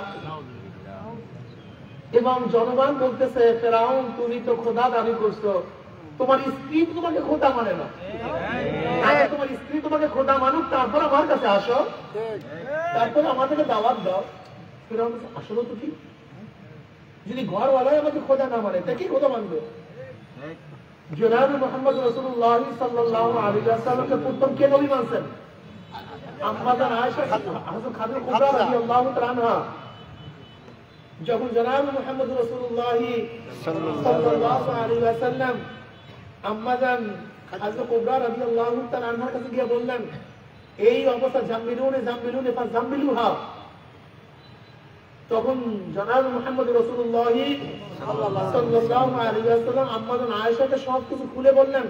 এবং জনগণ বলতেছে, ফেরাউন তুমি তো খোদা দাবি করছো, তোমার স্ত্রী তোমাকে খোদা মানে না। আগে তোমার স্ত্রী তোমাকে খোদা মানুক, তারপর আমার কাছে আসো, তারপর আমাদেরকে দাওয়াত দাও। ফিরআউন বলছে, আসলে তো ঠিক, যদি ঘরওয়ালাই আমাকে খোদা না মানে তা কি খোদা মানবে? জনাব মুহাম্মদ রাসূলুল্লাহ সাল্লাল্লাহু আলাইহি ওয়াসাল্লামকে প্রথম কে নবী মানছেন? আম্মা জান আয়েশা হযরত খাদিজা কুবরা রাদিয়াল্লাহু তাআলা আনহা। যখন জনাব মুহাম্মদ রাসূলুল্লাহ সাল্লাল্লাহু আলাইহি ওয়াসাল্লাম আম্মা জান হযরত কুবরা রাদিয়াল্লাহু তাআলা আনহার কাছে গিয়ে বললেন, এই অবস্থা জাম্বিলুনে ফাজাম্বিলুহা, তখন জনাব মুহাম্মদ রাসূলুল্লাহ সাল্লাল্লাহু আলাইহি ওয়াসাল্লাম আম্মা জান আয়েশাকে সব কিছু খুলে বললেন।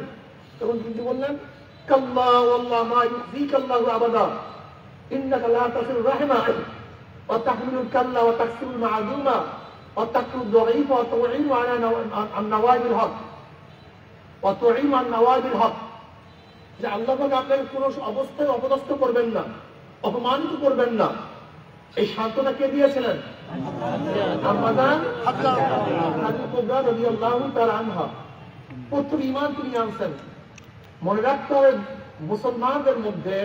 তখন কিন্তু বললেন, কাল্লা ওয়াল্লাহি মা ইউযিকাল্লাহু আবাদা ইন্নাকা লা তাসিলুর রাহিমা ওয়া তাহমিলুল কাল্লা ওয়া তাকসিবুল মা'দুমা ওয়া তাকতুদ দাঈফা ওয়া তু'ইনু আলা আন-নাওয়াইবিল হক ওয়া তু'ইনু আন-নাওয়াইবিল হক, যে আল্লাহ পাক আপনাকে কোনো অবস্থায় অপদস্থ করবেন না, অপমানিত করবেন না। এই সান্ত্বনা কে দিয়েছিলেন? আম্মা জান খাদিজা কুবরা রাদিয়াল্লাহু তাআলা আনহা। প্রথম ঈমান তিনি আনছেন। মনে রাখতে হবে, মুসলমানদের মধ্যে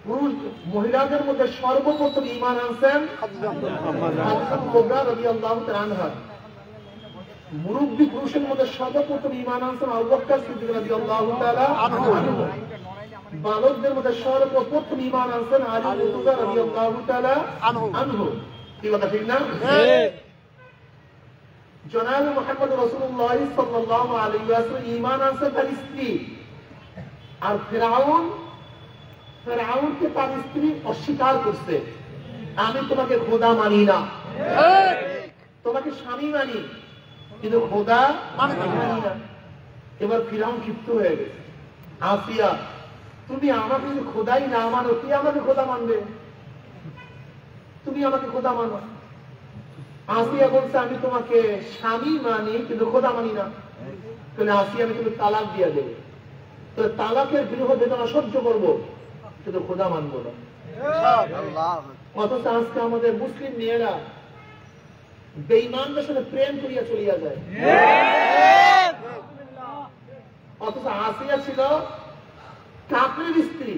পুরুষ মহিলাদের মধ্যে সর্বপ্রথম ঈমান আনছেন খাদিজা কুবরা রাদিয়াল্লাহু তাআলা আনহা। মুরব্বী পুরুষের মধ্যে সর্বপ্রথম ঈমান আনছেন আবু বকর সিদ্দিক রাদিয়াল্লাহু তাআলা আনহু। বালকদের মধ্যে সর্বপ্রথম ঈমান আনছেন আলী মুর্তজা রাদিয়াল্লাহু তাআলা আনহু। কি কথা ঠিক না? জনাব মুহাম্মদ রাসূলুল্লাহ সাল্লাল্লাহু আলাইহি ওয়াসাল্লাম ঈমান আনছেন তার স্ত্রী। আর ফেরাউনকে তার স্ত্রী অস্বীকার করছে, আমি তোমাকে খোদা মানি না, তোমাকে স্বামী মানি, কিন্তু খোদা মানি না। এবার ফিরআউন ক্ষিপ্ত হয়ে গেছে, আসিয়া তুমি আমাকে যদি খোদাই না মানো, কি আমাকে খোদা মানবে? তুমি আমাকে খোদা মানো। আসিয়া বলছে, আমি তোমাকে স্বামী মানি কিন্তু খোদা মানি না। তাহলে আসিয়া, আমি তুমি তালাক দিয়ে দেবে, তো তালাকের গৃহ বেদনা সহ্য করবো, কিন্তু খোদা মানবো না। অথচ আজকে আমাদের মুসলিম মেয়েরা বেঈমানদের সাথে প্রেম করিয়া চলিয়া যায়। অথচ আসিয়া ছিল কাফেরের স্ত্রী,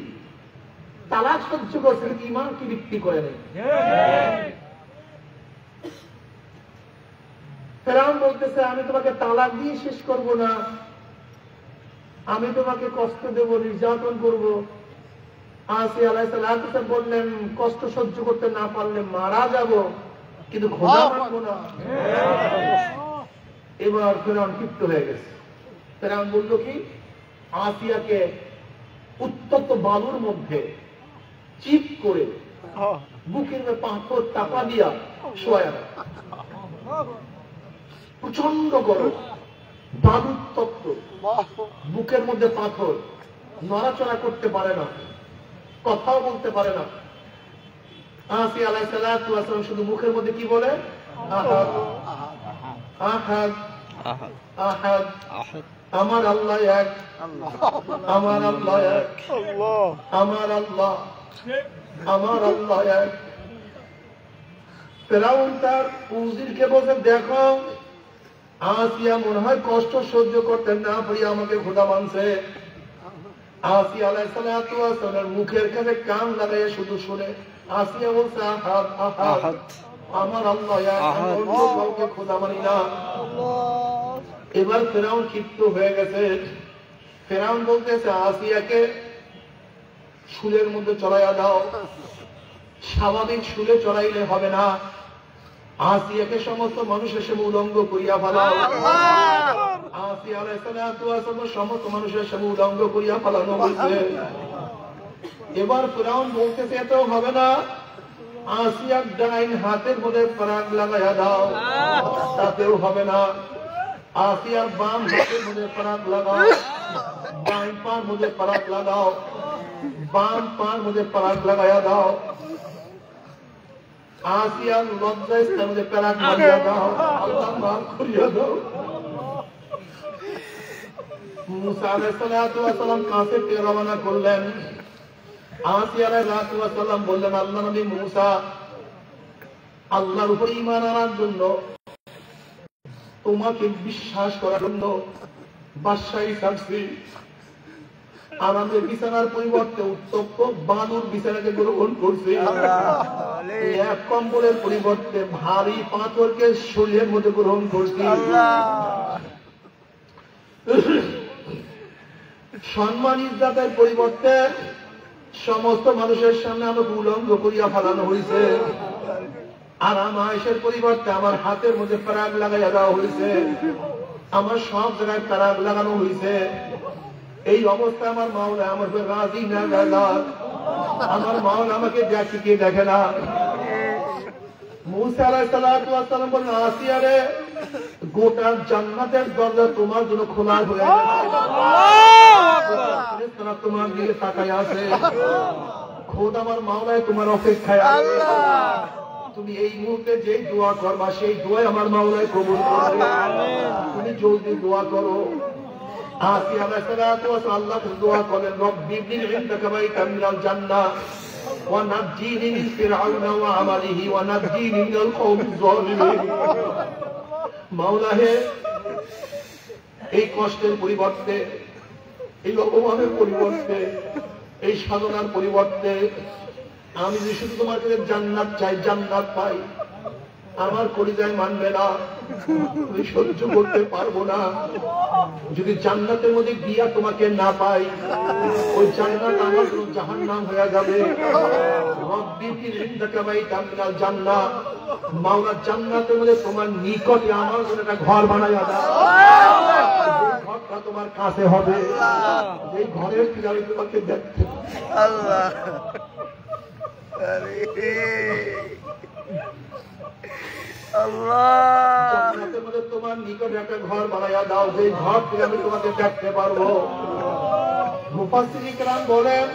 তালাক সহ্য করছে, কিন্তু ঈমান কি বিক্রি করে নেই। ফেরাউন বলতেছে, আমি তোমাকে তালাক দিয়ে শেষ করব না, আমি তোমাকে কষ্ট দেব, নির্যাতন করব। আসিয়া আলাইহিস সালাম বললেন, কষ্ট সহ্য করতে না পারলে মারা যাব, কিন্তু খোদা মানব না। এবার ফেরাউন ক্ষিপ্ত হয়ে গেছে। ফেরাউন বলল কি, আসিয়াকে উত্তপ্ত বালুর মধ্যে চিপ করে বুকের মধ্যে পাথর চাপা দিয়া শোয়া, প্রচন্ড গরম, বালুর তত্ত্ব, বুকের মধ্যে পাথর, নড়াচড়া করতে পারে না, কথাও বলতে পারে না। আসিয়া আলাইহিস সালাম শুধু মুখের মধ্যে কি বলে, আহাদ আহাদ আহাদ, আমার আল্লাহ এক, আমার আল্লাহ এক, আমার আল্লাহ, আমার আল্লাহ এক। ফেরাউন তার উজিরকে বলতে, দেখো আসিয়া মনে হয় কষ্ট সহ্য করতে না পারি আমাকে খোদা মানছে। আসিয়া আলাইহিস সালামের মুখের কাছে কান লাগাইয়া শুধু শুনে আসিয়া বলছে, আহাদ আহাদ, আমার আল্লাহ এক, অন্য কাউকে খোদা মানি না। এবার ফেরাউন ক্ষিপ্ত হয়ে গেছে। ফেরাউন বলতেছে, আসিয়াকে শুলের মধ্যে চড়াইয়া দাও। স্বাভাবিক শুলে চড়াইলে হবে না, আসিয়াকে সমস্ত মানুষের সামনে উলঙ্গ করিয়া ফেলাও। আসিয়া আলাইহিস সালাম সমস্ত মানুষের সামনে উলঙ্গ করিয়া ফেলানো হয়েছে। এবার ফেরাউন বলতেছে, এতেও হবে না, আসিয়ার ডাইন হাতের মধ্যে পরাগ লাগাইয়া দাও, তাতেও হবে না। আসিয়ার বাম হাতের মধ্যে পরাগ লাগাও, বাম পার মধ্যে পরাগ লাগাও, বাম পার মধ্যে পরাগ লাগাইয়া দাও। আসিয়ার লজ্জাস্থানের মধ্যে পরাগ মারিয়া দাও, আল্লাহ মাফ করিয়া দাও। মুসা আলাইহিস সালাম কাছে রওনা করলেন। আসিয়া আলাইহিস সালাম বললেন, আল্লাহ নবী মুসা, আল্লাহর উপর ঈমান আনার জন্য, তোমাকে বিশ্বাস করার জন্য বাদশাহী ছাড়ছি, আমাদের বিছানার পরিবর্তে উত্তপ্ত বালুর বিছানাকে গ্রহণ করছে। এক কম্বলের পরিবর্তে ভারী পাথরকে শরীরের মধ্যে গ্রহণ করছে। সম্মান ইজ্জতের পরিবর্তে সমস্ত মানুষের সামনে আমাকে উলঙ্গ করিয়া ফেলানো হয়েছে। আরাম আয়েশের পরিবর্তে আমার হাতের মধ্যে প্রাগ লাগাইয়া দেওয়া হয়েছে। আমার সব জায়গায় প্রাগ লাগানো হয়েছে। এই অবস্থা আমার মাওলা আমার রাজি না গেলাম। আমার মাওলা আমাকে দেখে কে দেখে না। মুসা আলাইহিস সালাতু ওয়াস সালাম বললেন, আসিয়া রে, গোটা জান্নাতের দরজা তোমার জন্য খোলা হয়ে গেছে। তোমার দিকে তাকায় আছে। খোদ আমার মাওলায় তোমার অপেক্ষায় আছে। তুমি এই মুহূর্তে যেই দোয়া করবা সেই দোয়াই আমার মাওলায় কবুল করবে। তুমি জলদি দোয়া করো। আসিয়া আলাইহিস সালাতু ওয়াস সালাম আল্লাহকে দোয়া করেন, রব্বি ইবনি ইনদাকা বাইতাম মিনাল জান্নাহ ওয়া নাজ্জিনি মিন ফিরআউনা ওয়া আমালিহি ওয়া নাজ্জিনি মিনাল কওমিজ যালিমিন। মাওলা হে, এই কষ্টের পরিবর্তে, এই অপমানের পরিবর্তে, এই সাধনার পরিবর্তে আমি যদি শুধু তোমার কাছে জান্নাত চাই, জান্নাত পাই, আমার কলিজায় মানবে না, আমি সহ্য করতে পারবো না। যদি জান্নাতের মধ্যে গিয়া তোমাকে না পাই, ওই জান্নাত আমার জন্য জাহান্নাম হয়ে যাবে। জান্নাত, মাওলা জান্নাতের মধ্যে তোমার নিকটে আমার জন্য একটা ঘর বানাইয়া দাও। ঘরটা তোমার কাছে হবে, এই ঘরের কিনারে তোমাকে দেখতে। আল্লাহ জান্নাতের মধ্যে তোমার নিকটে একটা ঘর বানাইয়া দাও, যে ঘর থেকে আমি তোমাকে দেখতে পারবো। মুফাসসিরিন কিরাম বলেন,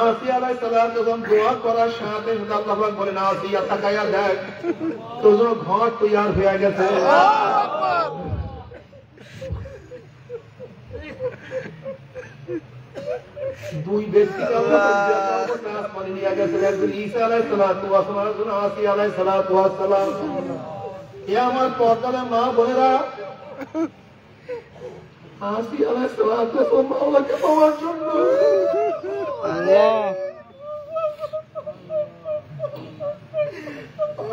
আসিয়া আলাইহিস সালাম যখন দোয়া করার সাথে সাথে আল্লাহ পাক বলেন, আসিয়া তাকায়া দেখ, তোর জন্য ঘর তৈয়ার হয়ে গেছে। দুই ব্যক্তিকে আল্লাহ আসমানে নিয়ে গেছেন, একজন ঈসা আলাইহিস সালাতু ওয়াস সালাম, একজন আসিয়া আলাইহিস সালাতু ওয়াস সালাম। এ আমার পর্দার মা বোনেরা, আসিয়া আলাইহিস সালাতু ওয়াস সালাম মাওলাকে পাওয়ার জন্য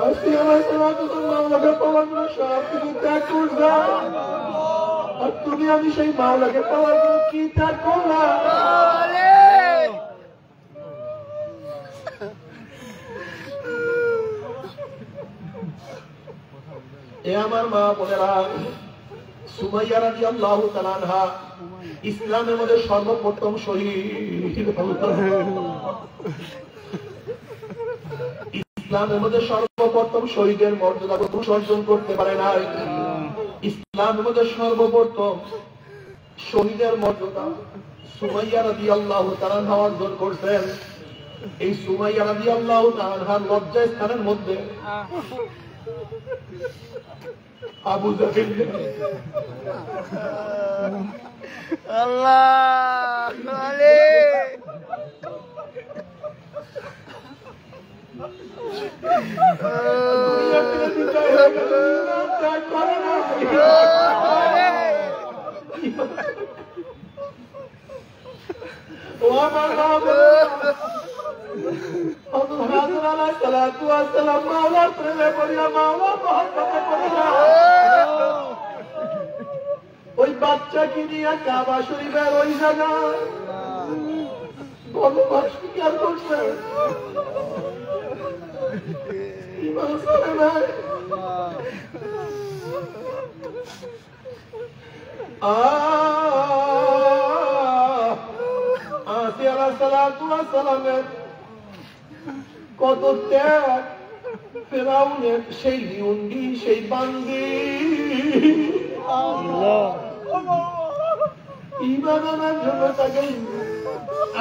আসিয়া আলাইহিস সালাতু ওয়াস সালাম মাওলাকে পাওয়ার জন্য সব কিছু ত্যাগ করছে। আর তুমি আমি সেই মাওলাকে পাওয়ার জন্য কি ত্যাগ করলাম? এ আমার মা বোনেরা, সুমাইয়া রাদিয়াল্লাহু তাআলা আনহা ইসলামের মধ্যে সর্বপ্রথম শহীদ। ইসলামের মধ্যে সর্বপ্রথম শহীদের মর্যাদা অর্জন করতে পারে নাই। ইসলামের মধ্যে সর্বপ্রথম শহীদের মর্যাদা সুমাইয়া রাদিয়াল্লাহু তাআলা আনহা অর্জন করছেন। এই সুমাইয়া রাদিয়াল্লাহু তাআলা আনহার লজ্জা স্থানের মধ্যে আবু জাহেল আল্লাহ আলে ও আমার বাবা, হযরত আলাইহিস সালাতু ওয়াস সালাম মাওলার প্রেমে পড়িয়া, মাওলার মহব্বতে পড়িয়া ওই বাচ্চাকে নিয়ে কাবা শরীফের ওই জায়গায় বনবাস স্বীকার করছে। ঈমান করে নাই। আসিয়া আলাইহিস সালাতু ওয়াস সালামের কত ত্যাগ, ফেরাউনের সেই লিউন্ডি, সেই বান্দি ঈমান আনার জন্য তাকে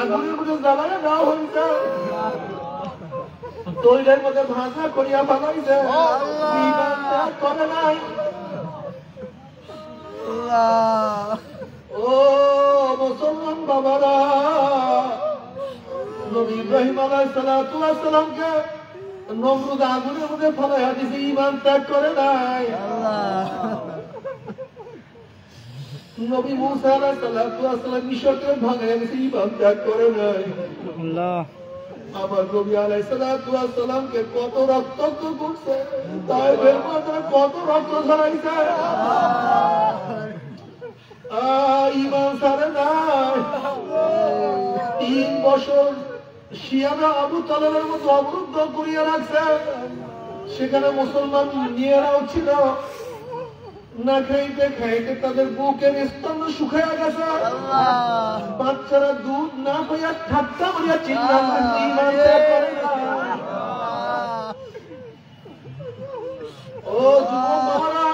আগুনের মধ্যে জ্বালায় দেওয়া হয়েছে, তৈলের মধ্যে ভাজা করিয়া বানাইছে। ঈমান ত্যাগ করে নাই। ও মুসলমান বাবারা, নবী ইব্রাহিম আলাইহিস সালাতু ওয়াস সালামকে নমরুদ আগুনের মধ্যে ফলাইয়া দিয়েছে, ঈমান ত্যাগ করে নাই। নবী মুসা আলাইহিস সালাম মিশরকে ভাঙায় গেছে, ইমান ত্যাগ করে নাই। আল্লাহ আমার নবী আলাইহিস সালামকে কত রক্তাক্ত করছে, তাইফের মধ্যে কত রক্ত ঝরাইছে, ইমান ছাড়ে নাই। 3 বছর শিয়ারা আবু তালেবের মতো অবরুদ্ধ করিয়া রাখছে, সেখানে মুসলমান নিয়েরাও ছিল, না খাইতে খাইতে তাদের বুকের স্তম্ভ শুকাইয়া গেছে, বাচ্চারা দুধ না হইয়া ঠাট্টা মারিয়া চিন্তা ও যুবক বাবারা,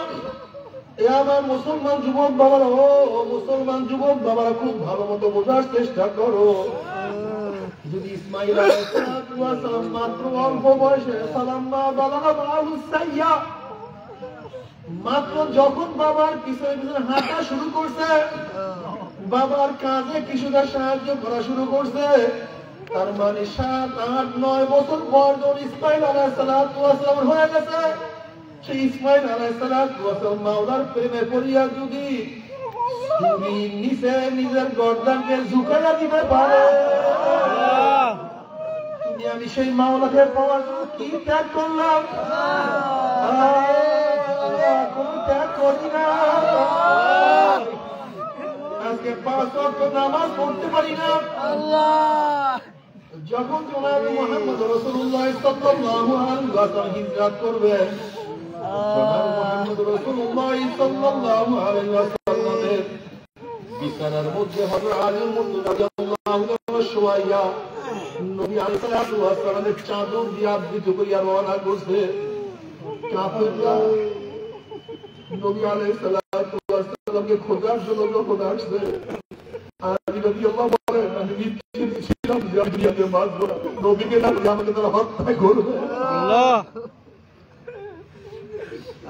এ আমার মুসলমান যুবক বাবারা, ও মুসলমান যুবক বাবারা, খুব ভালো মতো বোঝার চেষ্টা করো। যদি ইসমাইল আলাইহিস সালাম মাত্র অল্প বয়সে সালাম্মা বালাগা মাহুস সাইয়া, মাত্র যখন বাবার পিছনে পিছনে হাঁটা শুরু করছে, বাবার কাজে কিছুটা সাহায্য করা শুরু করছে, তার মানে 7, 8, 9 বছর পর যখন ইসমাইল আলাইহিস সালাম হয়ে গেছে, সেই ইসমাইল আলাইহিস সালাম মাওলার প্রেমে পড়িয়া যদি ছুরির নিচে নিজের গর্দানকে ঝুঁকাইয়া দিতে পারে, তুমি আমি সেই মাওলাকে পাওয়ার জন্য কি ত্যাগ করলাম? কোন ত্যাগ করি না। আজকে 5 ওয়াক্ত নামাজ পড়তে পারি না। যখন জনাব মুহাম্মদ রাসূলুল্লাহ সাল্লাল্লাহু আলাইহি ওয়াসাল্লাম হিজরত করবেন, জনাব মুহাম্মদ রাসূলুল্লাহ সাল্লাল্লাহু আলাইহি ওয়াসাল্লামের বিছানার মধ্যে হযরত আলী মুর্তজা রাদিয়াল্লাহু আনহু শুয়াইয়া নবী আলাইহিস সালামের চাদর দিয়ে আবৃত করিয়া রওনা করছে। কাফেররা নবী আলাইহিস সালামকে খোঁজার জন্য যখন আসছে, আলী রাদিয়াল্লাহু বলেন, আমি নিশ্চিত ছিলাম যে আমি দুনিয়াতে বাঁচব না, নবীকে না আমাকে তারা হত্যা করবে। আল্লাহ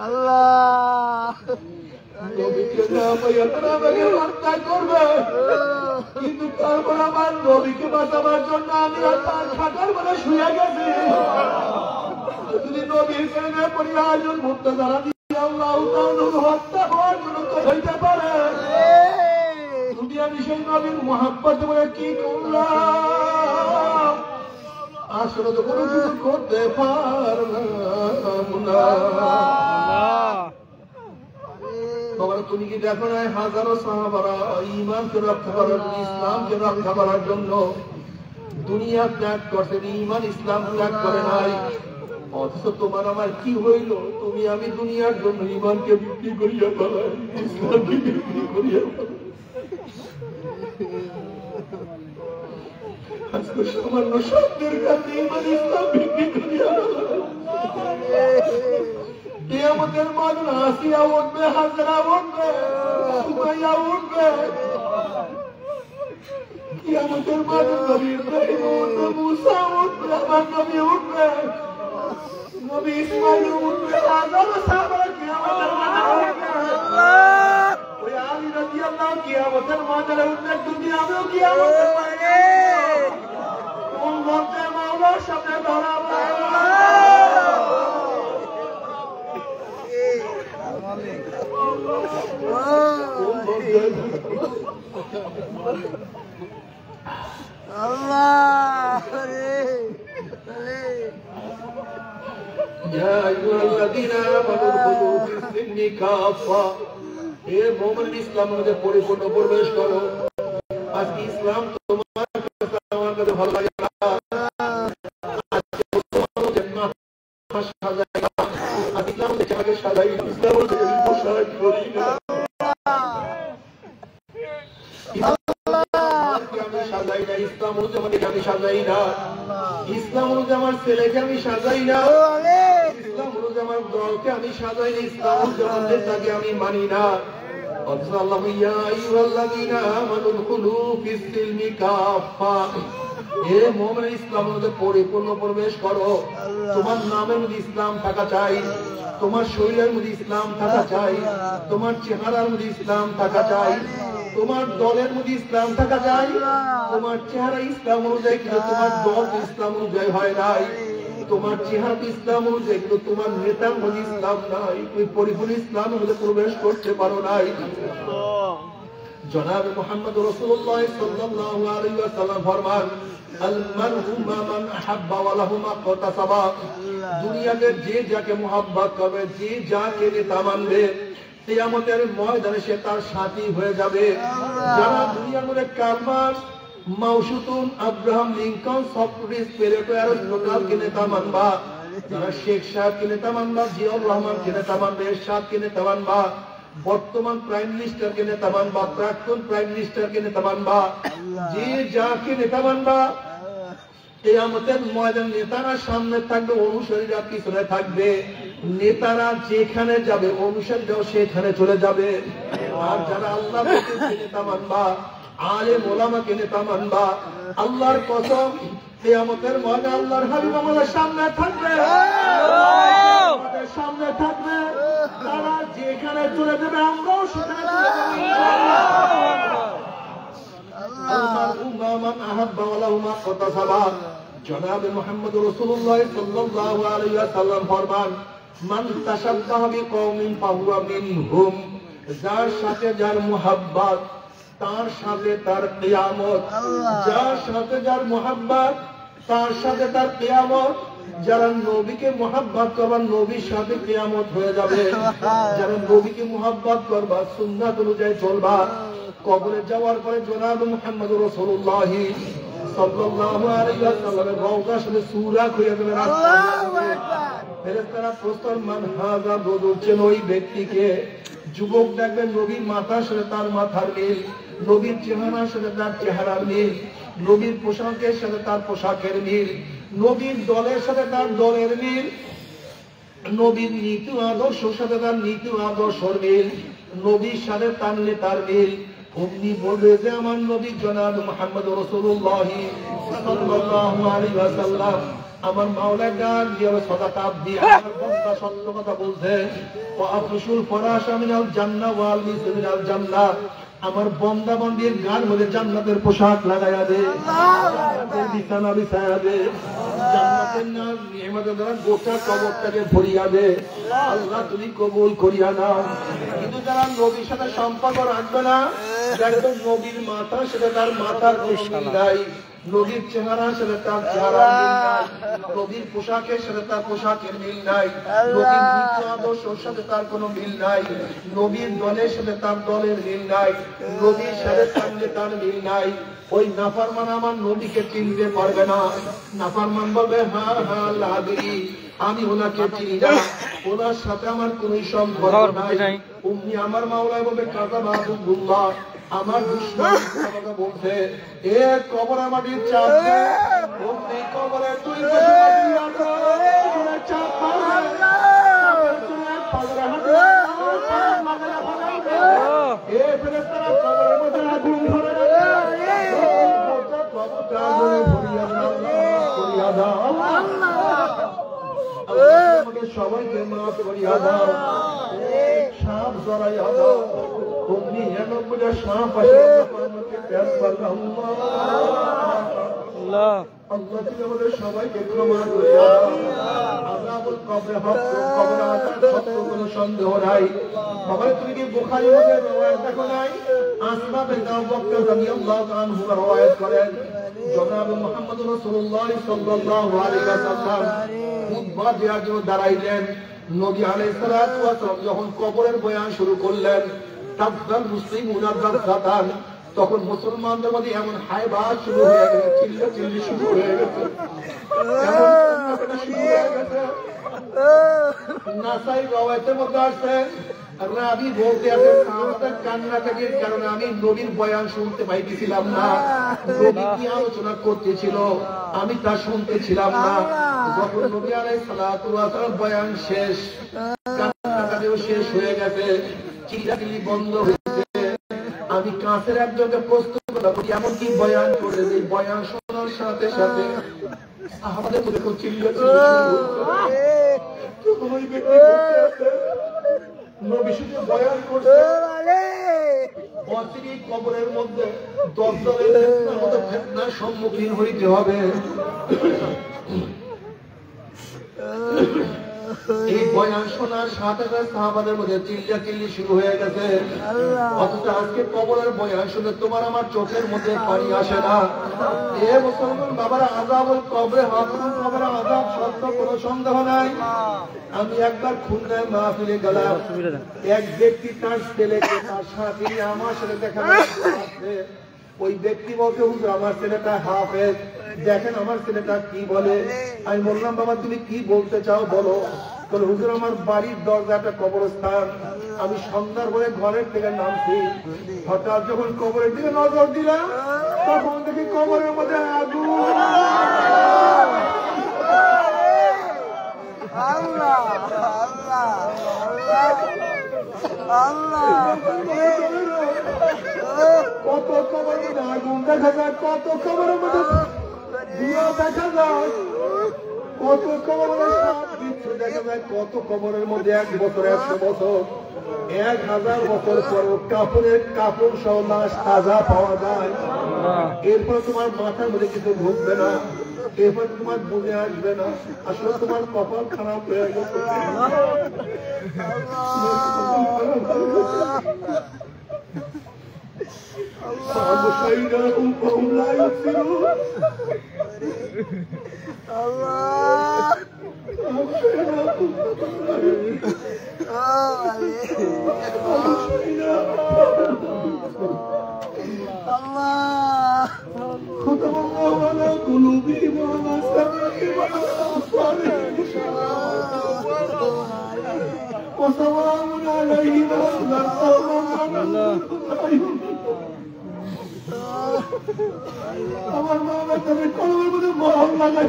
আল্লাহ নবীকে না পাইয়া তারা আমাকে হত্যা করবে, কিন্তু তারপর আমার নবীকে বাঁচাবার জন্য আমি আর তার খাটার মানে শুয়ে গেছি। যদি নবীর প্রেমে পড়ি আজল মুর্তজা রাদিয়াল্লাহু তাআলা হত্যা হওয়ার জন্য তো হইতে পারে, তুমি আমি সেই নবীর মুহাব্বত বলে কি করলাম? আসলে তো কোনো কিছু করতে পারলাম না। বাবা, তুমি কি দেখো না হাজারো সাহাবারা ঈমানকে রক্ষা করার, ইসলামকে রক্ষা করার জন্য দুনিয়া ত্যাগ করছেন, ঈমান ইসলাম ত্যাগ করে নাই। অথচ তোমার আমার কি হইল? তুমি আমি দুনিয়ার জন্য ঈমানকে বিক্রি করিয়া ফেলাই, ইসলামকে বিক্রি করিয়া ফেলাই। আজকে সামান্য শব্দের কাছে ঈমান ইসলাম বিক্রি করিয়া ফেলাই। কিয়ামতের মাঠে আসিয়া উঠবে, হাজরা উঠবে, সুমাইয়া উঠবে। কিয়ামতের মাঠে নবী ইব্রাহিম উঠবে, মুসা উঠবে, আমার নবী উঠবে, নবী ইসমাইল উঠবে, হাজারো সাহাবারা কিয়ামতের মাঠে উঠবে। ওই আলী রাদিয়াল্লাহু কিয়ামতের মাঠে উঠবে, তুমি আমিও কিয়ামতের মাঠে কোন মঞ্চে মাওলার সাথে দাঁড়াবো। আল্লাহ يا أيها الذين آمنوا ادخلوا في السلم كافة, হে মুমিন ইসলামের মধ্যে পরিপূর্ণ প্রবেশ করো। আজকে ইসলাম তোমার কাছে আমার কাছে ভালো লাগে না, আজকে মুসলমানদের মাথা সাজাই না, আজকে ইসলামকে চাকে সাজাই, ইসলামকে পোশাক করি না, আমি সাজাই না, ইসলাম অনুযায়ী আমি সাজাই না, ইসলাম অনুযায়ী আমার ছেলেকে আমি সাজাই না, ইসলাম অনুযায়ী আমার দলকে আমি সাজাই না, ইসলাম অনুযায়ী আমার নেতাকে আমি মানি না। অথচ আল্লাহ ইয়া আইয়ুহাল্লাযীনা আমানু উদখুলু ফিস সিলমি কাফা, হে মুমিন ইসলামের মধ্যে পরিপূর্ণ প্রবেশ করো। তোমার নামের মধ্যে ইসলাম থাকা চাই, তোমার শরীরের মধ্যে ইসলাম থাকা চাই, তোমার চেহারার মধ্যে ইসলাম থাকা চাই, তোমার দলের মধ্যে ইসলাম থাকা চাই। তোমার চেহারা ইসলাম অনুযায়ী, কিন্তু তোমার দল ইসলাম অনুযায়ী হয় নাই। তোমার চেহারা ইসলাম অনুযায়ী, কিন্তু তোমার নেতার মধ্যে ইসলাম নাই। তুমি পরিপূর্ণ ইসলামের মধ্যে প্রবেশ করতে পারো নাই। জনাব মুহাম্মদ রাসূলুল্লাহ সাল্লাল্লাহু আলাইহি ওয়াসাল্লাম ফরমান আল মারহু মান আহাব্বা ওয়া লাহু মা কাতাসাবা। দুনিয়াতে যে যাকে মুহাব্বত করবে, যে যাকে নেতা মানবে, কিয়ামতের ময়দানে সে তার সাথী হয়ে যাবে। যারা দুনিয়ার মধ্যে Karl Marx, Mao Tse tung, Abraham Lincoln, Socrates, Plato, অ্যারিস্টটলকে নেতা মানবা, যারা শেখ সাহেবকে নেতা মানবা, জিয়াউর রহমানকে নেতা মানবা, এরশাদকে নেতা মানবা, বর্তমান প্রাইম মিনিস্টারকে নেতা মানবা, প্রাক্তন প্রাইম মিনিস্টারকে নেতা মানবা, যে যাকে নেতা মানবা, কিয়ামতের ময়দানে নেতারা সামনে থাকবে, অনুসারীরা পিছনে থাকবে। নেতারা যেখানে যাবে অনুসারীরাও সেখানে চলে যাবে। আর যারা আল্লাহকে নেতা মানবা, আলেম ওলামাকে নেতা মানবা, আল্লাহর কসম কিয়ামতের ময়দানে আল্লাহর হাবিব আমাদের সামনে থাকবে, আমাদের সামনে থাকবে। তারা যেখানে চলে যাবে আমরাও সেখানে চলে যাবো ইনশাআল্লাহ। জনাব মুহাম্মদ রাসূলুল্লাহ সাল্লাল্লাহু আলাইহি ওয়াসাল্লাম ফরমান মান তাশাব্বাহা বিকওমিন ফাহুয়া মিনহুম। যার সাথে যার মুহাব্বত তার সাথে তার কিয়ামত, যার সাথে যার মুহাব্বত তার সাথে তার কিয়ামত। যারা নবীকে মুহাব্বত করবা নবীর সাথে কিয়ামত হয়ে যাবে। যারা নবীকে মুহাব্বত করবা, সুন্নাত অনুযায়ী চলবা, কবরে যাওয়ার পরে জনাব মুহাম্মদ রাসূলুল্লাহ সাল্লাল্লাহু আলাইহি ওয়াসাল্লামের রওজা শুনে সূরা খুলে দেবে। ফেরেশতারা প্রশ্ন মান হাযা, বলছেন ওই ব্যক্তিকে। যুবক দেখবেন নবীর মাথার সাথে তার মাথার মিল, নবীর চেহারার সাথে তার চেহারার মিল, নবীর পোশাকের সাথে তার পোশাকের মিল, নবীর দলের সাথে তার দলের মিল, নবীর নীতি আদর্শের সাথে তার নীতি আদর্শের মিল, নবীর সাথে তার নেতার মিল। অমনি বলবে যে আমার নবী জনাব মুহাম্মদ রাসূলুল্লাহ সাল্লাল্লাহু আলাইহি ওয়াসাল্লাম আমার মাওলা গান দিয়ে সাদাকা দিয়ে আমার বান্দা সত্য কথা বলছে। ওয়া আফশুল ফরাশা মিনাল জান্নাহ ওয়াল মিসা মিনাল জান্নাহ। আমার বান্দা বান্দির গান মধ্যে জান্নাতের পোশাক লাগায়া দে, জান্নাতের বিছানা বিছায়া দে, জান্নাতের নিয়ামতের দ্বারা গোটা কবরটাকে ভরিয়া দে। আল্লাহ তুমি কবুল করিয়া নাও। কিন্তু যারা নবীর সাথে সম্পর্ক রাখবে না, একদম নবীর মাথার সাথে তার মাথার কোনো মিল নাই, নবীর চেহারার সাথে তার চেহারার মিল নাই, নবীর পোশাকের সাথে তার পোশাকের মিল নাই, নবীর নীতি আদর্শের সাথে তার কোনো মিল নাই, নবীর দলের সাথে তার দলের মিল নাই, নবীর সাথে তার মিল নাই। ওই নাফরমান আমার নবীকে চিনতে পারবে না। নাফরমান বলবে হ্যাঁ হ্যাঁ লাগি, আমি ওনাকে চিনি না, ওনার সাথে আমার কোন সম্পর্ক নাই। উম্মি আমার মাওলায় বলবে কাজা বাবুল্লাহ, আমার দুশ্মন কথা বলছে এ কবর মাটির চাপ দে, উম্মি কবরে তুই বসে মাটি রাখো, তোরে চাপ মারবে, তোরে পাগলা হাতে মাগলা বানাবে। এ ফেরেশতারা কবরের মধ্যে আগুন ধরে রাখে, কবরটা আগুনে ভরিয়া দাও, ভরিয়া দাও। আমাদের সবাইকে মাফ করিয়া দাও, সাপ জড়াইয়া দাও। অগ্নি ৯৯টা সাপ আসে আমাকে প্যাস করলাম। আল্লাহ তুমি আমাদের সবাইকে ক্ষমা করিয়া দাও। আযাবুল কবরে হক, কবরে আযাব সত্য, কোনো সন্দেহ নাই। বাবা তুমি কি বুখারীর মধ্যে রওয়ায়াত দেখো নাই? আসমা বিনত আবু বকর রাদিয়াল্লাহু আনহু রওয়ায়াত করেন জনাব মুহাম্মদ রাসূলুল্লাহ সাল্লাল্লাহু আলাইহি ওয়াসাল্লাম খুতবা দেওয়ার জন্য দাঁড়াইলেন। নবী আলাইহিস সালাতু ওয়াস সালাম যখন কবরের বয়ান শুরু করলেন, তাফদাল মুসলিমুনা দারজাতান, তখন মুসলমানদের মধ্যে এমন হাইবা শুরু হয়ে গেছে, চিল্লাচিল্লি শুরু হয়ে গেছে, এমন কান্নাকাটি শুরু হয়ে গেছে। নাসাই রওয়ায়াতের মধ্যে আসছে রাবি বলতে আছে আমাদের কান্নাকাটির কারণে আমি নবীর বয়ান শুনতে পাইতেছিলাম না, নবী কি আলোচনা করতেছিল আমি তা শুনতেছিলাম না। যখন নবী আলাইহিস সালাতু ওয়াস সালাম বয়ান শেষ, কান্নাকাটিও শেষ হয়ে গেছে, চিল্লাচিল্লি বন্ধ হয়েছে, আমি কাছের একজনকে প্রস্তুত করলাম এমনকি বয়ান করে দিই। বয়ান শোনার সাথে সাথে সাহাবাদের মধ্যে খুব চিল্লাচিল্লি শুরু হয়েছে। নবী শুধু বয়ান করছে, অচিরেই কবরের মধ্যে দলদলের মতো ফিতনার সম্মুখীন হইতে হবে। এই বয়ান শোনার সাথে সাথে সাহাবাদের মধ্যে চিল্লাচিল্লি শুরু হয়ে গেছে। অথচ আজকে কবরের বয়ান শুনে তোমার আমার চোখের মধ্যে পানি আসে না। এ মুসলমান বাবারা, আযাবুল কবরে হাকুম, কবরে আযাব সত্য, কোনো সন্দেহ নাই। আমি একবার খুলনায় মাহফিলে গেলাম, এক ব্যক্তি তার ছেলেকে তার সাথে আমার সাথে দেখা যাচ্ছে। ওই ব্যক্তি বলতে, হুজুর আমার ছেলেটা হাফেজ, দেখেন আমার ছেলেটা কি বলে। আমি বললাম, বাবা তুমি কি বলতে চাও বলো। বলে, হুজুর আমার বাড়ির দরজা একটা কবরস্থান, আমি সন্ধ্যার পরে ঘরের থেকে নামছি, হঠাৎ যখন কবরের দিকে নজর দিলাম তখন দেখি কবরের মধ্যে আগুন। আল্লাহ আল্লাহ আল্লাহ কত কবরের মধ্যে আগুন দেখা যায়, কত কবরের মধ্যে ধোঁয়া দেখা যায়, কত কবরের সাপ বিচ্ছু দেখা যায়, কত কবরের মধ্যে 1 বছর 100 বছর 1000 বছর পর কাপড়ের কাপড় সহ লাশ তাজা পাওয়া যায়। এরপরে তোমার মাথার মধ্যে কিছু ঢুকবে না, এরপর তোমার বুঝে আসবে না, আসলে তোমার কপাল খারাপ হয়ে গেছে। আমার মা বাবা কলমের মধ্যে মরণ লাগাই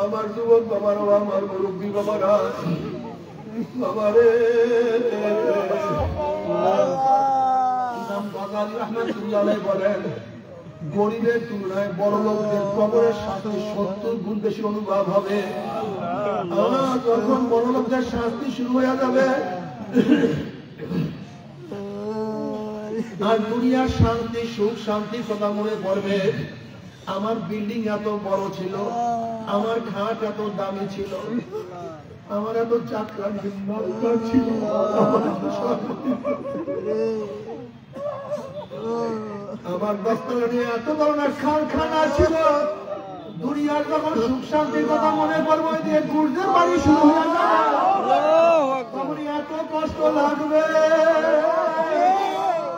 আমার যুবক বাবারা, আমার মুরব্বী বাবারা, বাবারে বলেন, গরিবের তুলনায় বড় লোকদের কবরের শাস্তি 70 গুণ বেশি অনুভব হবে। যখন বড় লোকদের শাস্তি শুরু হয়ে যাবে আর দুনিয়ার শান্তি সুখ শান্তি কথা মনে পড়বে, আমার বিল্ডিং এত বড় ছিল, আমার খাট এত দামি ছিল, আমার এত চাকরা ছিল, আমার দস্তরে নিয়ে এত ধরনের কারখানা ছিল, দুনিয়ার যখন সুখ শান্তির কথা মনে পড়বো দিয়ে গুর্জের বাড়ি শুরু হয়ে যাবে, তখন এত কষ্ট লাগবে,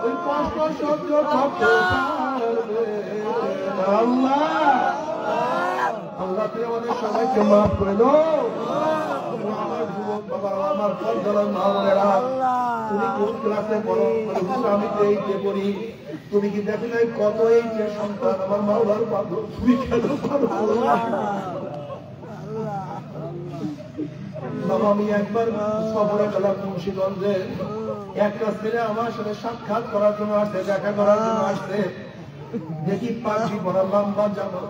ওই কষ্ট সহ্য করতে পারবে আল্লাহ। আল্লাহ তুমি আমাদের সবাইকে মাফ করে দাও। আমার যুবক বাবারা, আমার পর্দার মা বোনেরা, তুমি কোন ক্লাসে পড়ো? আমি তো এইটে পড়ি। তুমি কি দেখো নাই কত এইটে সন্তান আমার মাওলার পাগল, তুমি কেন পারো? বাবা আমি একবার সফরে গেলাম মুন্সিগঞ্জে, একটা ছেলে আমার সাথে সাক্ষাৎ করার জন্য আসছে, দেখা করার জন্য আসছে। দেখি পাখি পড়া, লম্বা জামা,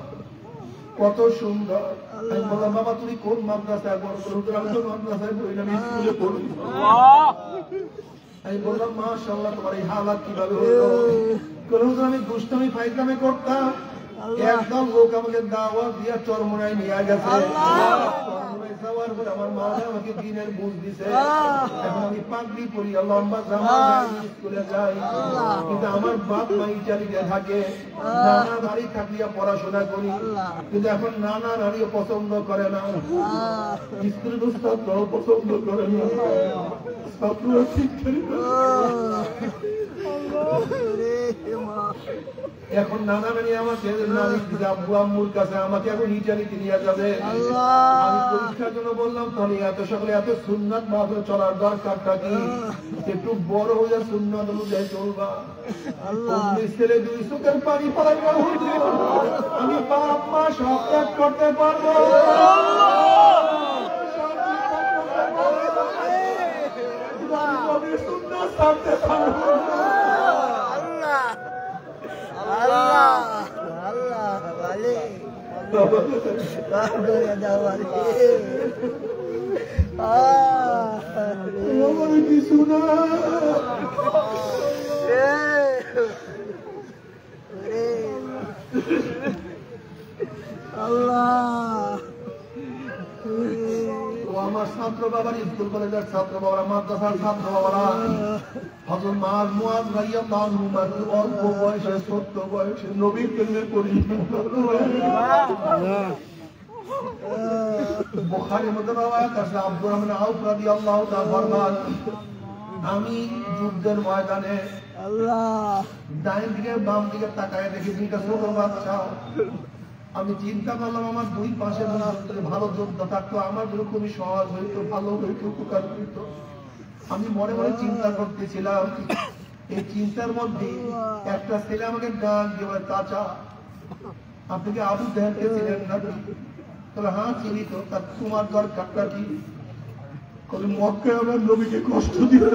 কত সুন্দর। আমি বললাম, বাবা তুমি কোন মাদ্রাসায় পড়ো? আমি তো মাদ্রাসায় পড়ি না, আমি স্কুলে পড়ি। আমি বললাম, মাশাআল্লাহ তোমার এই হালাত কিভাবে হলো? আমি দুষ্টামি ফাইজলামি করতাম, একদম লোক আমাকে দাওয়াত দিয়া চরমোনায় নিয়ে গেছে। যাওয়ার পরে আমার মা আমাকে দিনের বুঝ দিছে, এখন আমি পাগড়ি পরি, লম্বা জামা স্কুলে যাই। কিন্তু আমার বাপ মা ইটালিতে থাকে, নানা নারী থাকিয়া পড়াশোনা করি, কিন্তু এখন নানা নারীও পছন্দ করে না, স্কুলের ছাত্রও পছন্দ করে না, ছাত্ররা ঠিক করে না। এখন নানা নানি আমাকে আব্বু আম্মুর কাছে আমাকে এখন ইটালিতে নিয়ে যাবে। আমি পরীক্ষার জন্য বললাম, তাহলে এত সকালে এত সুন্নাত ভাবে চলার দরকারটা কি? একটু বড় হয়ে সুন্নাত অনুযায়ী চলবা। ছেলে 2 চোখের পানি পড়াই আমি বাপ মা সব ত্যাগ করতে পারবো, সুন্নাত ছাড়তে পারবো। আমার কিছু না। আমার ছাত্র বাবার স্কুল কলেজের ছাত্র বাবারা, মাদ্রাসার ছাত্র বাবারা, হযরত মুআয রাদিয়াল্লাহু আনহু অল্প বয়সে, ছোট্ট বয়সে নবীর প্রেমে পরিণত। বুখারীর মধ্যে রওয়ায়াত আছে, আব্দুর রহমান আউফ রাদিয়াল্লাহু তাআলা ফরমান, আমি যুদ্ধের ময়দানে ডাইন দিকে বাম দিকে তাকায় দেখি দুইটা ছোট বাচ্চা। আমি চিন্তা করলাম আমার দুই পাশে ভালো যোদ্ধা থাকতো, আমার জন্য খুবই সহজ হইতো, ভালো হইতো, উপকার হইতো। আমি মনে মনে চিন্তা করতেছিলাম। এই চিন্তার মধ্যে একটা ছেলে আমাকে ডাক দিয়ে বলে, চাচা আপনি কি আবু জাহেলকে ছিলেন নাকি? তাহলে হ্যাঁ চিনি তো। তা তোমার দরকারটা কি? মক্কায় আমার নবীকে কষ্ট দিল।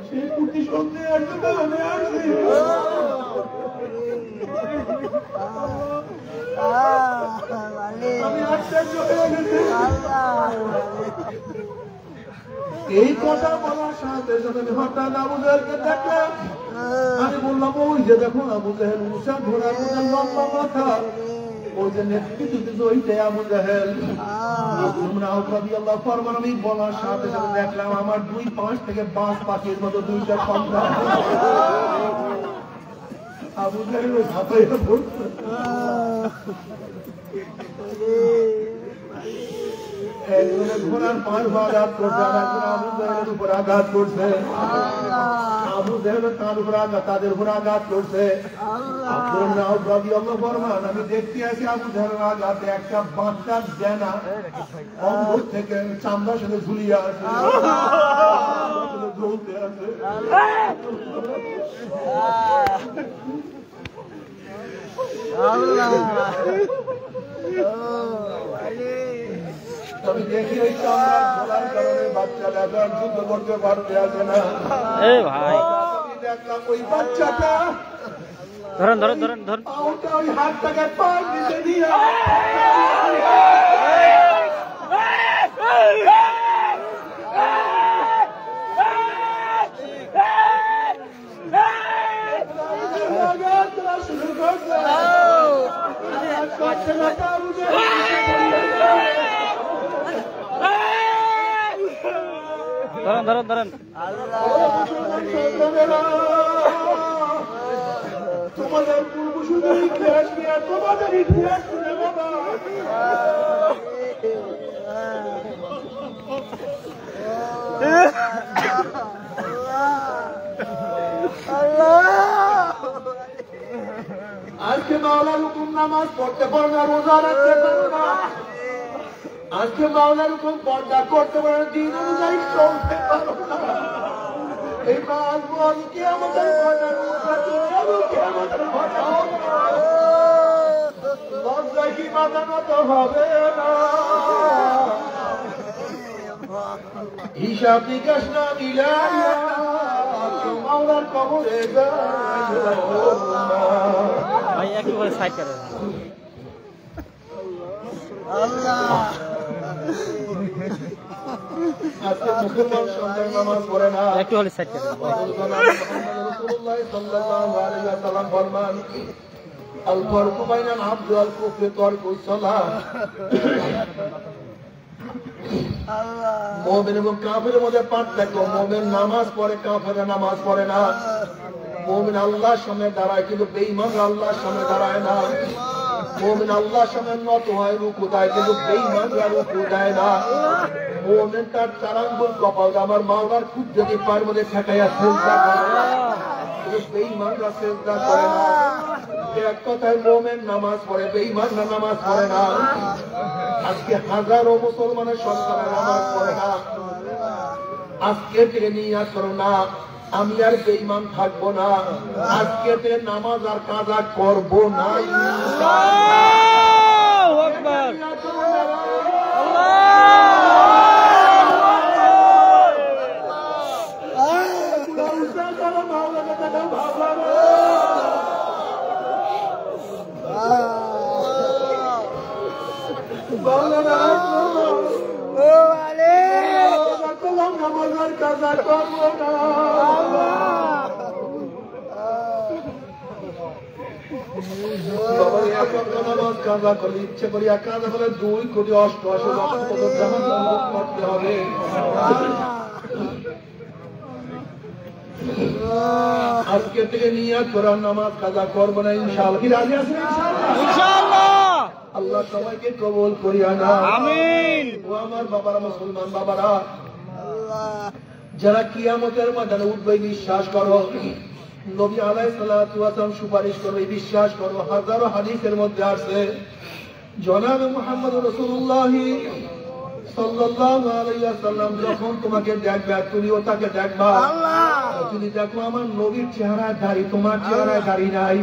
সেই প্রতিশোধে আমি আশ্চর্য হয়ে গেছি। এই কথা বলার সাথে সাথে আমি হঠাৎ আবু জাহেলকে দেখলাম। আমি বললাম, ওই যে দেখুন আবু জাহেল, উষা ঘোড়ার মধ্যে লম্বা মাথা, ওই যে নেতৃত্ব দিতে, ওইটাই আবু জাহেল। আমি বলার সাথে সাথে দেখলাম আমার দুই পাশ থেকে বাঁশ পাখির মতো দুইটা সন্তান আবু জাহেল ঝাঁপাইয়া পড়ছে। একজনে ঘোড়ার পাঁচ আঘাত করছে, আর একজন আবু জাহেলের উপর আঘাত করছে। আবু জাহেল তার উপর আঘাত, তাদের উপর আঘাত করছে। আমি দেখতে আছি আবু জাহেলের আঘাতে একটা বাচ্চার জেনা অঙ্গ থেকে চামড়ার সাথে ঝুলিয়ে আছে, ঝুলতে আছে। আমি দেখি ওই চামড়ার ঝোলার কারণে বাচ্চাটা এখন যুদ্ধ করতে পারতে আছে না। ভাই দেখলাম ওই বাচ্চাটা ধরেন ধরেন ধরেন ধরেন ওই হাতটাকে পায়ে দিতে দিয়ে শুরু করছে। ধরেন ধরেন ধরেন তোমাদের পূর্বসূদের ইতিহাস নিয়ে তোমাদের ইতিহাস শুনে বাবা আজকে মাওলার হুকুম নামাজ পড়তে পারো না, রোজা রাখতে পারো না। আজকে মাওলার হুকুম পর্দা করতে পারো না, দিন অনুযায়ী চলতে পারো না। এই মাস বল কি আমাদের লজ্জায় কি মাথা নত হবে না। হিসাব নিকাশ না মিলাইয়া মাওলার কবরে ভাই একেবারে সাইড করে আজকে মুসলমান সন্তান নামাজ পড়ে না, একটু হলে সাইড করে রাসূলুল্লাহ সাল্লাল্লাহু আলাইহি ওয়াসাল্লাম ফরমান, আল ফারকু বাইনাল আবদি ওয়াল কুফরি তারকুস সালাহ। মুমিন এবং কাফেরের মধ্যে পার্থক্য, মুমিন নামাজ পড়ে, কাফেররা নামাজ পড়ে না। মুমিন আল্লাহর সামনে দাঁড়ায়, কিন্তু বেঈমান আল্লাহর সামনে দাঁড়ায় না। মুমিন আল্লাহর সামনে নত হয়, রুকু দেয়, কিন্তু বেঈমানরা রুকু দেয় না। মুমিন তার চার আঙ্গুল কপাল আমার মাওলার খুব যদি পায়ের মধ্যে ঠেকাইয়া সিজদা করে, কিন্তু বেঈমানরা সিজদা করে না। এক কথায় মুমিন নামাজ পড়ে, বেঈমানরা নামাজ পড়ে না। আজকে হাজারো মুসলমানের সন্তানের নামাজ পড়ে না। আজকে থেকে নিয়াত করো না আমি আর বেঈমান থাকবো না, আজকে থেকে নামাজ আর কাজা করবো না। আল্লাহু আকবার আল্লাহ নামাজের কাজা করবো না। বাবার এখন নামাজ কাজা করলে ইচ্ছে করি এক কাজা হলে 2,88,00,000 জাহান্নাম করতে হবে। আজকে থেকে নিয়ত করার নামাজ কাজা করবো না ইনশাআল্লাহ। কি রাজি আছেন ইনশাআল্লাহ? আল্লাহ সবাইকে কবুল করিয়া না, আমিন। ও আমার বাবারা, মুসলমান বাবারা, যারা কিয়ামতের ময়দানে উঠবে বিশ্বাস করো, নবী আলাইহিস সালাতু ওয়াস সালাম সুপারিশ করবে বিশ্বাস করো। হাজারো হাদিসের মধ্যে আছে জনাবে মুহাম্মদ রাসূলুল্লাহ সাল্লাল্লাহু আলাইহি ওয়াসাল্লাম যখন তোমাকে দেখবে তুমিও তাকে দেখবা। তুমি দেখো আমার নবীর চেহারায় দাড়ি, তোমার চেহারায় দাড়ি নাই,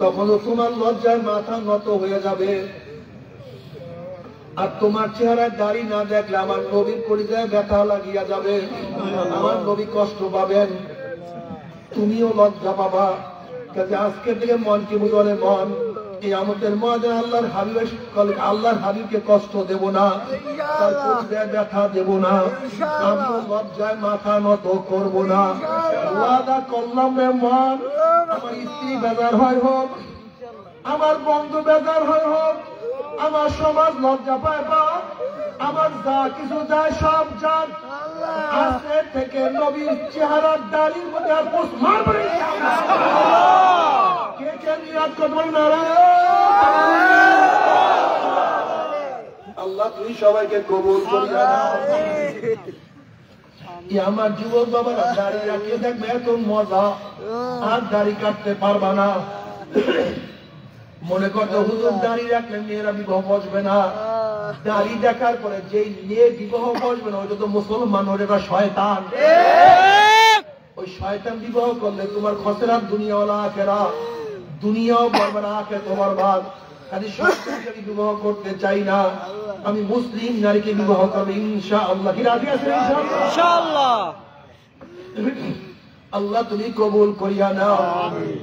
তখন তোমার লজ্জায় মাথা নত হয়ে যাবে। আর তোমার চেহারায় দাড়ি না দেখলে আমার নবীর কলিজায় ব্যথা লাগিয়া যাবে, আমার নবী কষ্ট পাবেন, তুমিও লজ্জা পাবা। কাজে আজকে থেকে মনকে বুঝলে মন কিয়ামতের ময়দানে আল্লাহর হাবিবকে কষ্ট দেব না, তার কলিজায় ব্যথা দেব না, আমি লজ্জায় মাথা নত করব না। ওয়াদা করলাম রে মন, আমার স্ত্রী বেজার হয় হোক, আমার বন্ধু বেজার হয় হোক, আমার সমাজ লজ্জা পায় বা আমার যা কিছু যায় সব যান, আজকে থেকে নবীর চেহারার দাড়ির মধ্যে আর পোষ মারব না। কে কে নিয়াত করবেন না? আল্লাহ তুই সবাইকে কবুল করিয়া নাও। আমার যুবক বাবারা দাড়ি রাখিয়ে দেখবে এত মজা, আর দাড়ি কাটতে পারবা না। মনে করতো হুজুর দাড়ি রাখলে মেয়েরা বিবাহ বসবে না, দাড়ি দেখার পরে যেই মেয়ে বিবাহ বসবে না ওইটা তো মুসলমান, ওটা শয়তান। ওই শয়তান বিবাহ করলে তোমার খসরাত দুনিয়াওয়ালা আখেরা, দুনিয়াও বরবাদ আখেরাতও বরবাদ। খালি শয়তানকে আমি বিবাহ করতে চাই না, আমি মুসলিম নারীকে বিবাহ করবো ইনশাআল্লাহ। কি রাজি আছেন ইনশাআল্লাহ? আল্লাহ তুমি কবুল করিয়া নাও।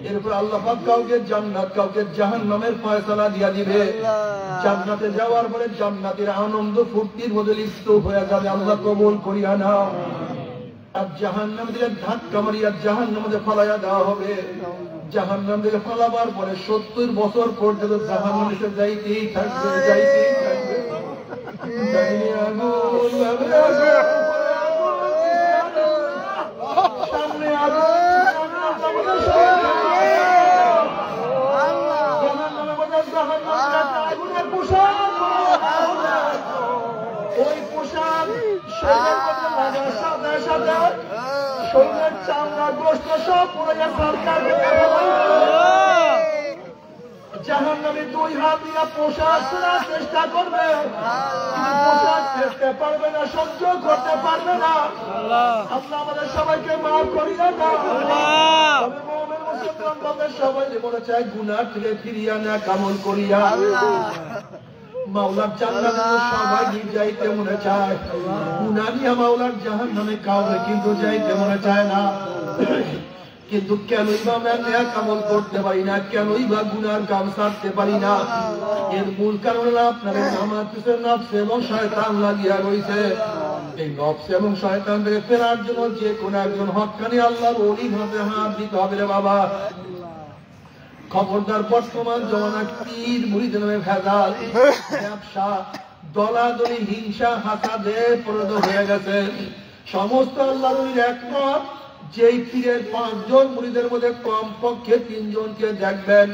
এরপর আল্লাহ পাক কাউকে জান্নাত কাউকে জাহান্নামের ফয়সালা দিয়া দিবে। জান্নাতে যাওয়ার পরে জান্নাতের আনন্দ ফুর্তির মধ্যে লিপ্ত হয়ে যাবে। আল্লাহ কবুল করিয়া নাও। আর জাহান্নাম থেকে ধাক্কা মারিয়া জাহান্নামে ফলাইয়া দেওয়া হবে। জাহান্নাম থেকে ফলাবার পরে 70 বছর পর্যন্ত জাহান্নামে যাইতেই থাকবে, যাইতেই থাকবে। সামনে ওই পোশাক সাথে সাথে শরীরের চামড়া গোস্ত সব পড়ে সরকার জাহান্নামে 2 হাত দিয়া পোশাক শোনার চেষ্টা করবে, পোশাক ফেলতে পারবে না, সহ্য করতে পারবে না। আল্লাহ আমাদের সবাইকে মাফ করিয়া দাও। সবাই মনে চায় গুনাহ থেকে ফিরিয়া না কামল করিয়া মাওলার জান্নাতে সবাই যাইতে মনে চায়, গুনাহ নিয়ে মাওলার জাহান্নামে কাউকে কিন্তু যাইতে মনে চায় না। কিন্তু কেনই বা আমরা নেক আমল করতে পারি না, কেনই বা গুনার কাম ছাড়তে পারি না? এর মূল কারণ আপনাদের আমার পিছনে নফস এবং শয়তান লাগিয়া রয়েছে। এই নফস এবং শয়তান থেকে ফেরার জন্য যে কোন একজন হক্কানি আল্লাহর ওলি হাতে হাত দিতে হবে রে বাবা। খবরদার, বর্তমান জমানা পীর মুরিদ নামে ভেজাল, ব্যবসা, দলাদলি, হিংসা, হাসাদে পরিণত হয়ে গেছে। সমস্ত আল্লাহর ওলির একমত, যেই পীরের 5 জন মুরিদের মধ্যে কমপক্ষে 3 জনকে দেখবেন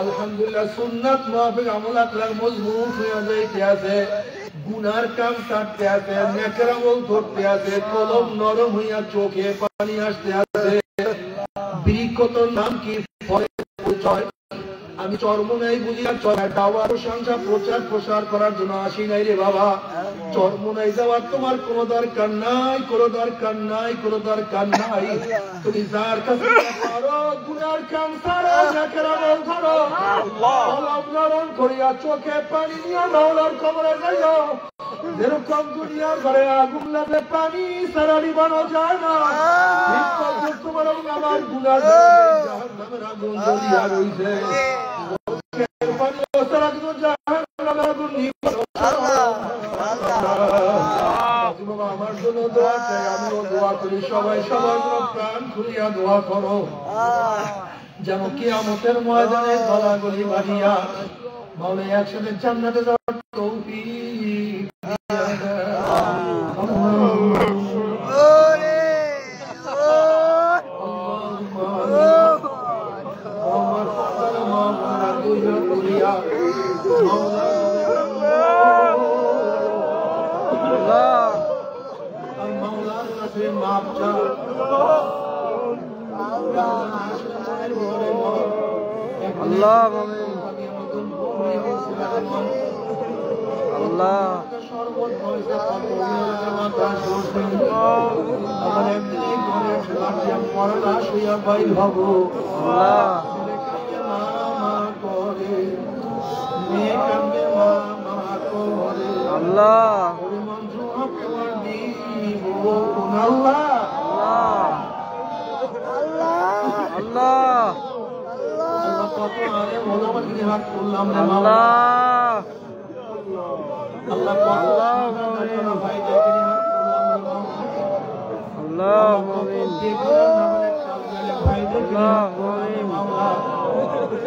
আলহামদুলিল্লাহ সুন্নাত মুআফিক আমল আকলাক মজবুত হয়ে যাইতে আছে, গুনার কাম ছাড়তে আছে, নেকের আমল ধরতে আছে, কলম নরম হইয়া চোখে পানি আসতে আছে। বিরিকতর নাম কি? পরিচয়। আমি চরমনাই বুঝিয়া দাওয়া প্রশংসা প্রচার প্রসার করার জন্য আসি নাই রে বাবা। চরমনাই যাওয়ার তোমার কোনো দরকার নাই, কোনো দরকার নাই, কোনো দরকার নাই। তুমি যার কাছে পারো গুনার কাম ছাড়ো, নেকের আমল ধরো, কলম নরম করিয়া চোখে পানি নিয়ে মাওলার কবরে যাইও। যেরকম দুনিয়ার ঘরে আগুন লাগে পানি ছাড়া নিবানো যায় না, তোমার আমার গুনার জাহান্নামের আগুন জ্বলিয়া রইছে। আমার জন্য দোয়া চাই, আমিও দোয়া করি, সবাই সবার প্রাণ খুলিয়া দোয়া করো যেন কিয়ামতের ময়দানে গলাগলি বাড়িয়া বলে একসাথে জান্নাতে যাওয়ার তৌফিক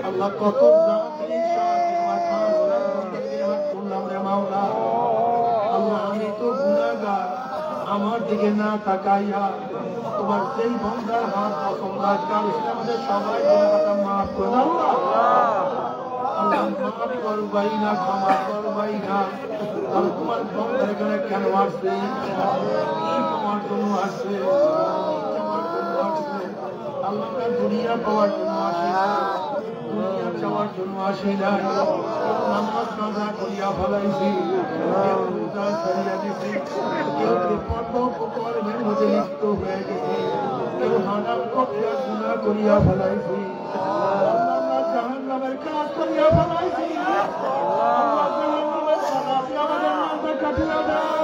আল্লাহ কত আল্লাহ আমি তো গুনাহগার, আমার দিকে না তাকাইয়া তোমার সেই বন্দার হাত পছন্দ আমাদের সবাই মাফ করে আল্লাহ মাফ করবাই না, ক্ষমা করবাই না। তোমার বন্দার এখানে কেন আসছে, কি তোমার জন্য আসছে, আল্লাহ দুনিয়া পাওয়ার জন্য আসে না, দুনিয়া চাওয়ার জন্য আসে না। নামাজ কাজা করিয়া ফেলাইছি, কেউ রোজা ছাড়িয়া দিছি, কেউ কর্মের মধ্যে লিপ্ত হয়ে গেছে, কেউ হারাম করিয়া গুনাহ করিয়া ফেলাইছি, জাহান্নামের কাজ করিয়া ফেলাইছি। আমাদের নামটা কাটিয়া দেয়,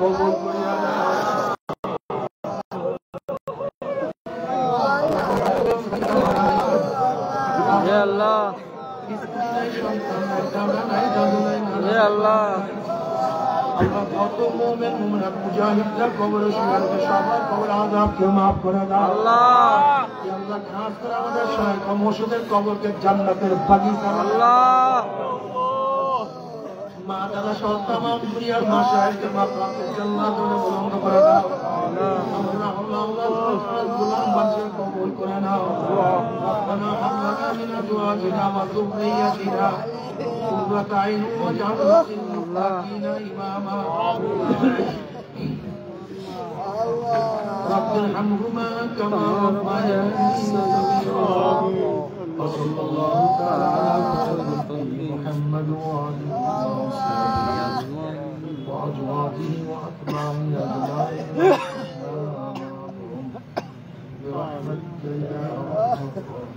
কবুল করিয়া আল্লাহ আল্লাহ কত মুমিন মুমিনাত মুজাহিদরা কবরে শুয়ে সবার কবর আযাবকে maaf করে দাও আল্লাহ। ইয়া আল্লাহ খাস করে আমাদের শাইখ মুর্শিদের কবরকে জান্নাতের বাগিচা আল্লাহ। মা দাদা সহ तमाम দুনিয়ার মাশায়েখকে মাকরামকে জান্নাতে বুলন্দ করে দাও আল্লাহ। আল্লাহ গোলাম বাদশাহ কবুল করে নাও। রব্বানা হাব লানা মিন আজওয়াজিনা ওয়া যুররিয়াতিনা قرة عين واجعلنا للمتقين إماما رب ارحمهما كما ربياني صغيرا وصلى الله تعالى على محمد وعلى وأزواجه وأتباعه أجمعين برحمتك يا أرحم